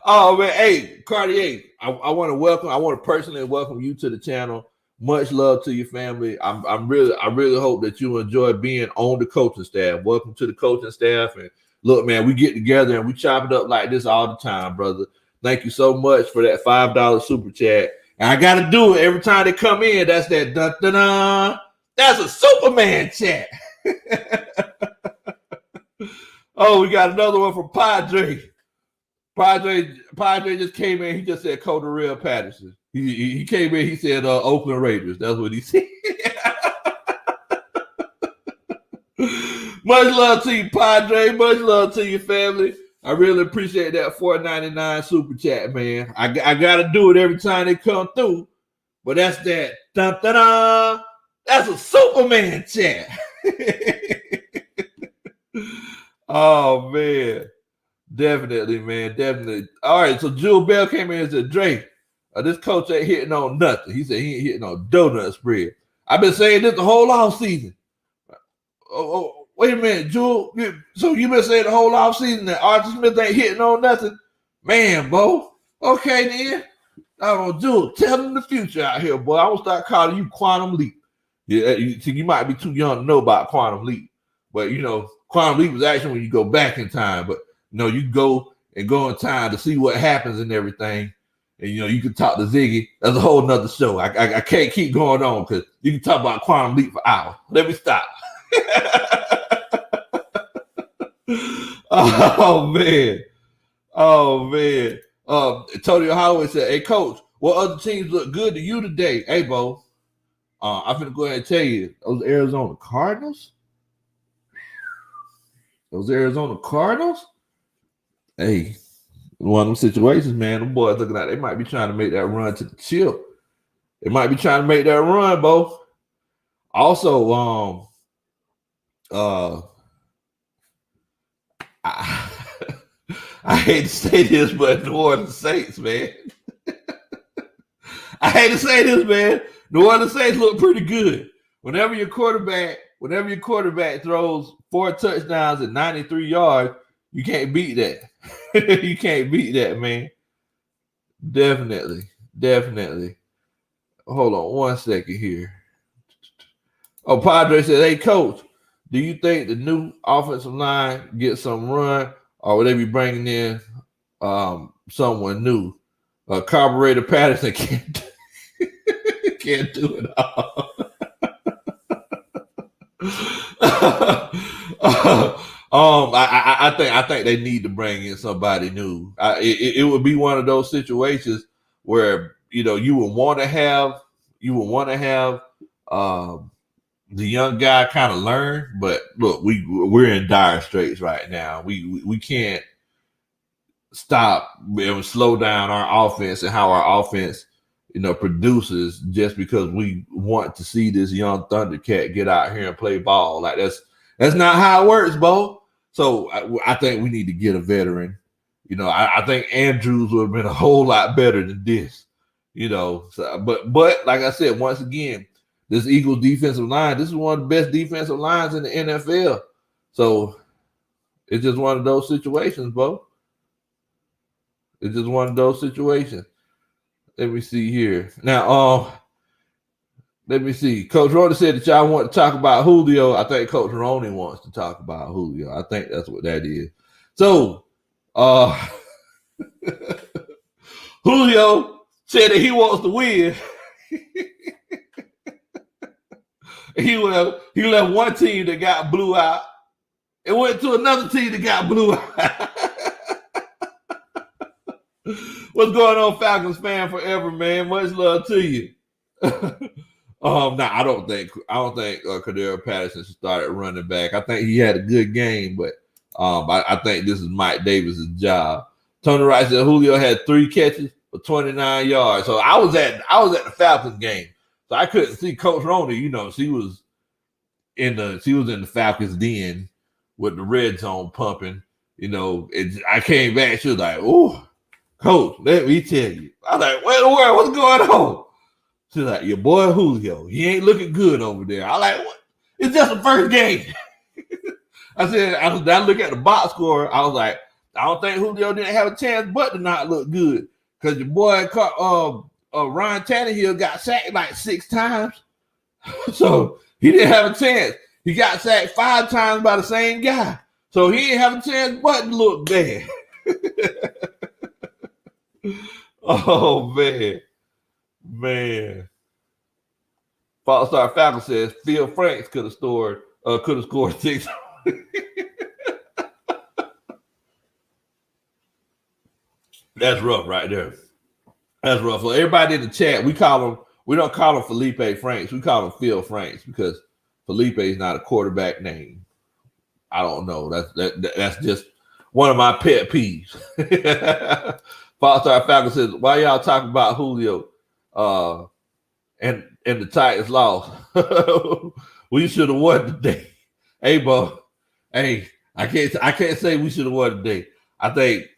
Oh man, hey Cartier, I want to personally welcome you to the channel. Much love to your family. I really hope that you enjoy being on the coaching staff. Welcome to the coaching staff. And look, man, we get together and we chop it up like this all the time, brother. Thank you so much for that $5 super chat. And I got to do it every time they come in. That's that dun-dun-dun. That's a Superman chat. Oh, we got another one from Padre. Padre just came in. He just said Cordell Patterson. He came in. He said Oakland Raiders. That's what he said. Much love to you, Padre. Much love to your family. I really appreciate that $4.99 super chat, man. I got to do it every time they come through. But that's that. Dun-dun-dun. That's a Superman chat. Oh, man. Definitely, man. Definitely. All right, so Jewel Bell came in and said, Drake, this coach ain't hitting on nothing. He said he ain't hitting on donut spread. I've been saying this the whole off season. Oh, wait a minute, Jewel. So you been saying the whole off season that Arthur Smith ain't hitting on nothing? Man, Bo. Okay, then. Oh, Jewel, tell them the future out here, boy. I will start calling you Quantum Leap. Yeah, you might be too young to know about Quantum Leap. But, Quantum Leap is actually when you go back in time. But, you go in time to see what happens and everything. And, you can talk to Ziggy. That's a whole nother show. I can't keep going on because you can talk about Quantum Leap for hours. Let me stop. Oh, man. Tony Holloway said, hey, Coach, What other teams look good to you today? Hey, Bo, I'm going to go ahead and tell you, those Arizona Cardinals, hey, one of them situations, man, them boys looking like they might be trying to make that run to the chip. They might be trying to make that run, Bo. Also, I, I hate to say this, but New Orleans Saints, man. I hate to say this, man. New Orleans Saints look pretty good. Whenever your quarterback throws 4 touchdowns and 93 yards, you can't beat that. You can't beat that, man. Definitely. Hold on one second here. Oh, Padre said, hey, coach, do you think the new offensive line gets some run, or will they be bringing in someone new? Carburetor Patterson can't do it all. I think they need to bring in somebody new. It would be one of those situations where you would want to have the young guy kind of learn, but look, we're in dire straits right now. We can't stop and slow down our offense and how our offense produces just because we want to see this young Thundercat get out here and play ball. Like that's not how it works, Bo. So I think we need to get a veteran. I think Andrews would have been a whole lot better than this. But like I said, once again, this Eagles defensive line, this is one of the best defensive lines in the NFL. So it's just one of those situations, Bo. It's just one of those situations. Let me see here. Now, let me see. Coach Roney said that y'all want to talk about Julio. I think Coach Roney wants to talk about Julio. I think that's what that is. So, Julio said that he wants to win. He left one team that got blew out and went to another team that got blew out. What's going on, Falcons fan forever, man? Much love to you. I don't think Cordero Patterson should start at running back. I think he had a good game, but I think this is Mike Davis' job. Tony Wright said Julio had 3 catches for 29 yards. So I was at the Falcons game, so I couldn't see Coach Roney. She was in the Falcons den with the red zone pumping. I came back. She was like, "Oh, Coach, let me tell you." I was like, "What in the world? What's going on?" She's like, "Your boy Julio, he ain't looking good over there." I like, "What? It's just the first game." I said, I look at the box score. I was like, I don't think Julio didn't have a chance but to not look good, because your boy Ryan Tannehill got sacked like 6 times. So he didn't have a chance. He got sacked 5 times by the same guy. So he didn't have a chance but to look bad. Oh, man. False-Star Falcon says Phil Franks could have scored 6. That's rough right there. That's rough. So everybody in the chat, we don't call him Felipe Franks. We call him Phil Franks because Felipe is not a quarterback name. I don't know. That's just one of my pet peeves. False-Star Falcon says, why y'all talking about Julio and the Titans lost? We should have won today. Hey, Bo. Hey, I can't say we should have won today. I think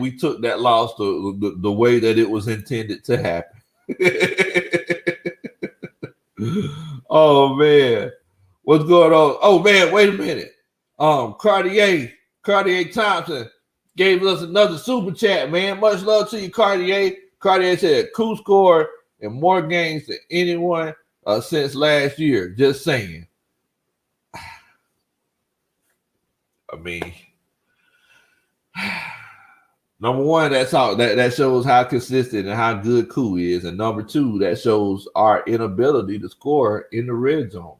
we took that loss the way that it was intended to happen. Oh man, what's going on? Oh man, wait a minute. Cartier Thompson gave us another super chat, man. Much love to you, Cartier. Cartier said, "Coup scored in more games than anyone since last year." Just saying. I mean, number one, that's all that shows how consistent and how good Coup is, and number two, that shows our inability to score in the red zone.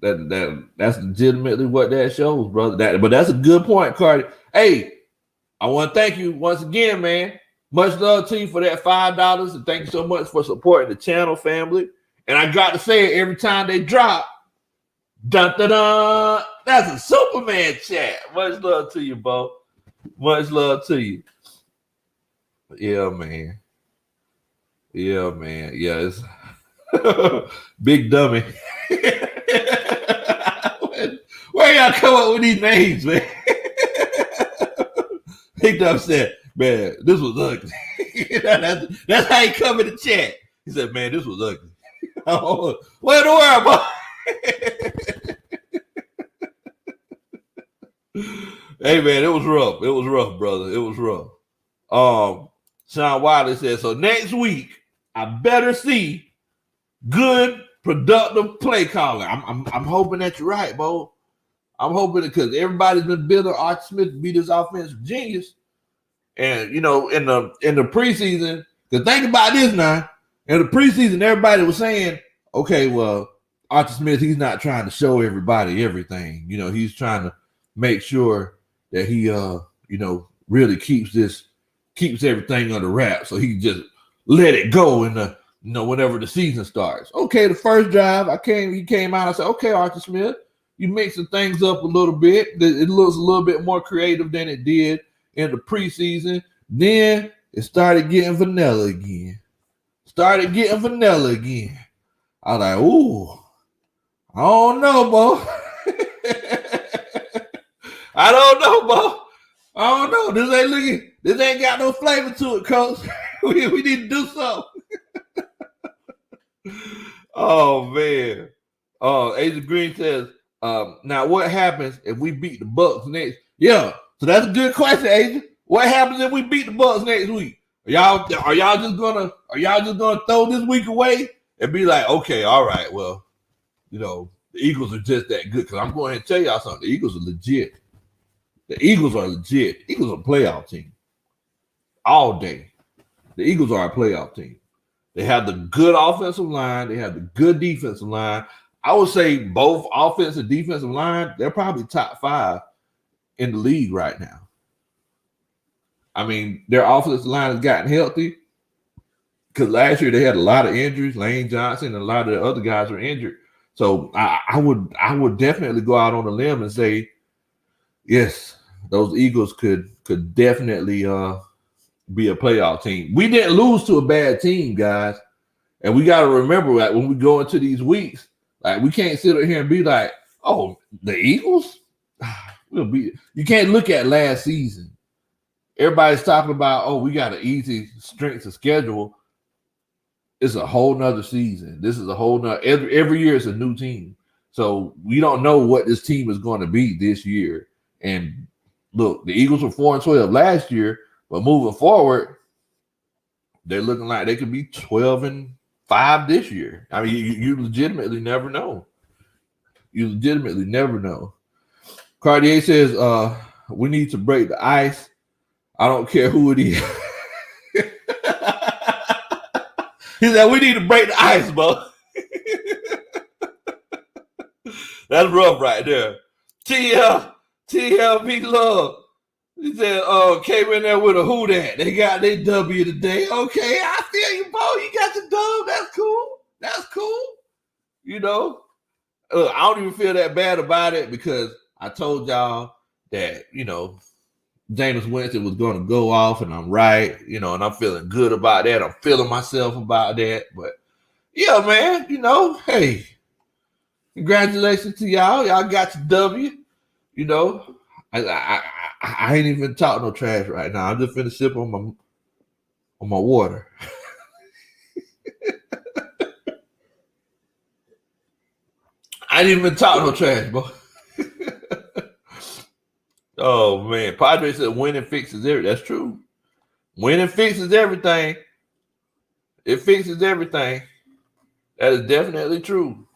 That's legitimately what that shows, brother. But that's a good point, Cardi. Hey, I want to thank you once again, man. Much love to you for that $5, and thank you so much for supporting the channel, family. And I got to say it every time they drop. Dun, dun, dun. That's a Superman chat. Much love to you, Bo. Much love to you. Yeah, man. Yeah, man. Yeah, it's big dummy. Where y'all come up with these names, man? Big dummy said, man, this was ugly. that's how he come in the chat. He said, man, this was ugly. Where the world, boy? Hey, man, it was rough. It was rough, brother. It was rough. Sean Wiley said, so next week, I better see good, productive play calling. I'm hoping that you're right, Bo. I'm hoping because everybody's been building Archie Smith to be this offensive genius. And you know, in the preseason, because think about this now. In the preseason, everybody was saying, okay, well, Archie Smith, he's not trying to show everybody everything. You know, he's trying to make sure that he really keeps everything under wraps. So he just let it go in the whenever the season starts. Okay, the first drive, he came out, I said, okay, Archie Smith, you mixing things up a little bit. It looks a little bit more creative than it did in the preseason. Then it started getting vanilla again. I was like, ooh, I don't know, Bo. I don't know, Bo. I don't know. This ain't got no flavor to it, Coach. we need to do something. Oh, man. Agent Green says, now what happens if we beat the Bucks next? Yeah, so that's a good question, Agent. What happens if we beat the Bucks next week? Are y'all just gonna throw this week away and be like, okay, all right, well, the Eagles are just that good? Because I'm going to tell y'all something. The Eagles are legit. The Eagles are legit. Eagles are a playoff team all day. The Eagles are a playoff team. They have the good offensive line. They have the good defensive line. I would say both offensive and defensive line, they're probably top 5 in the league right now. I mean, their offensive line has gotten healthy because last year they had a lot of injuries. Lane Johnson and a lot of the other guys were injured. So I would definitely go out on a limb and say, yes, those Eagles could definitely be a playoff team. We didn't lose to a bad team, guys. And we got to remember that when we go into these weeks, like we can't sit here and be like, oh, the Eagles? You can't look at last season. Everybody's talking about, oh, we got an easy strength of schedule. It's a whole nother season. This is a whole nother, every year it's a new team. So we don't know what this team is going to be this year. And look, the Eagles were 4-12 last year, but moving forward, they're looking like they could be 12-5 this year. I mean, you legitimately never know. Cartier says, we need to break the ice. I don't care who it is. He said, we need to break the ice, bro. That's rough right there. TL, Big Love. He said, came in there with a who that. They got their W today. Okay, I feel you, Bo. You got your dub. That's cool. I don't even feel that bad about it because I told y'all that, Jameis Winston was going to go off, and I'm right, and I'm feeling good about that. I'm feeling myself about that. But, yeah, man, hey, congratulations to y'all. Y'all got your W. I ain't even talking no trash right now. I'm just finna sip on my water. I ain't even talk no trash, bro. Oh, man. Padre said winning fixes everything. That's true. Winning fixes everything. It fixes everything. That is definitely true.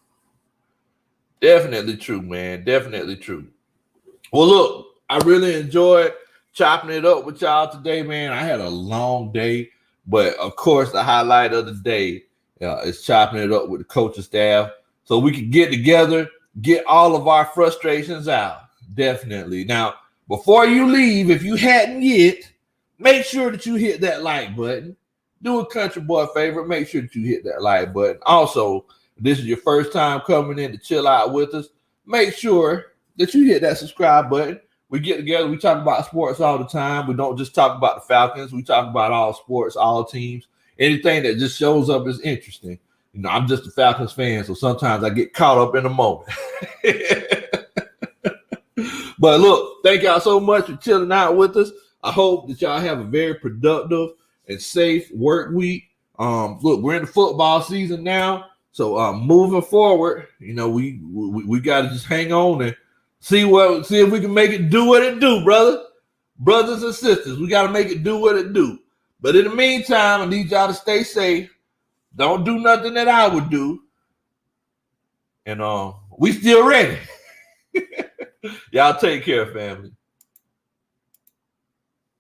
Definitely true, man. Definitely true. Well, look, I really enjoyed chopping it up with y'all today, man. I had a long day, but, of course, the highlight of the day is chopping it up with the coaching staff so we can get together, get all of our frustrations out. Definitely. Now, before you leave, if you hadn't yet, make sure that you hit that like button. Do a country boy favor. Make sure that you hit that like button. Also, if this is your first time coming in to chill out with us, make sure that you hit that subscribe button. We get together. We talk about sports all the time. We don't just talk about the Falcons. We talk about all sports, all teams. Anything that just shows up is interesting. You know, I'm just a Falcons fan, so sometimes I get caught up in the moment. But look, thank y'all so much for chilling out with us. I hope that y'all have a very productive and safe work week. Look, we're in the football season now, so moving forward, you know, we got to just hang on and see if we can make it do what it do, brothers and sisters. We got to make it do what it do. But in the meantime, I need y'all to stay safe. Don't do nothing that I would do, and we still ready. Y'all take care, family.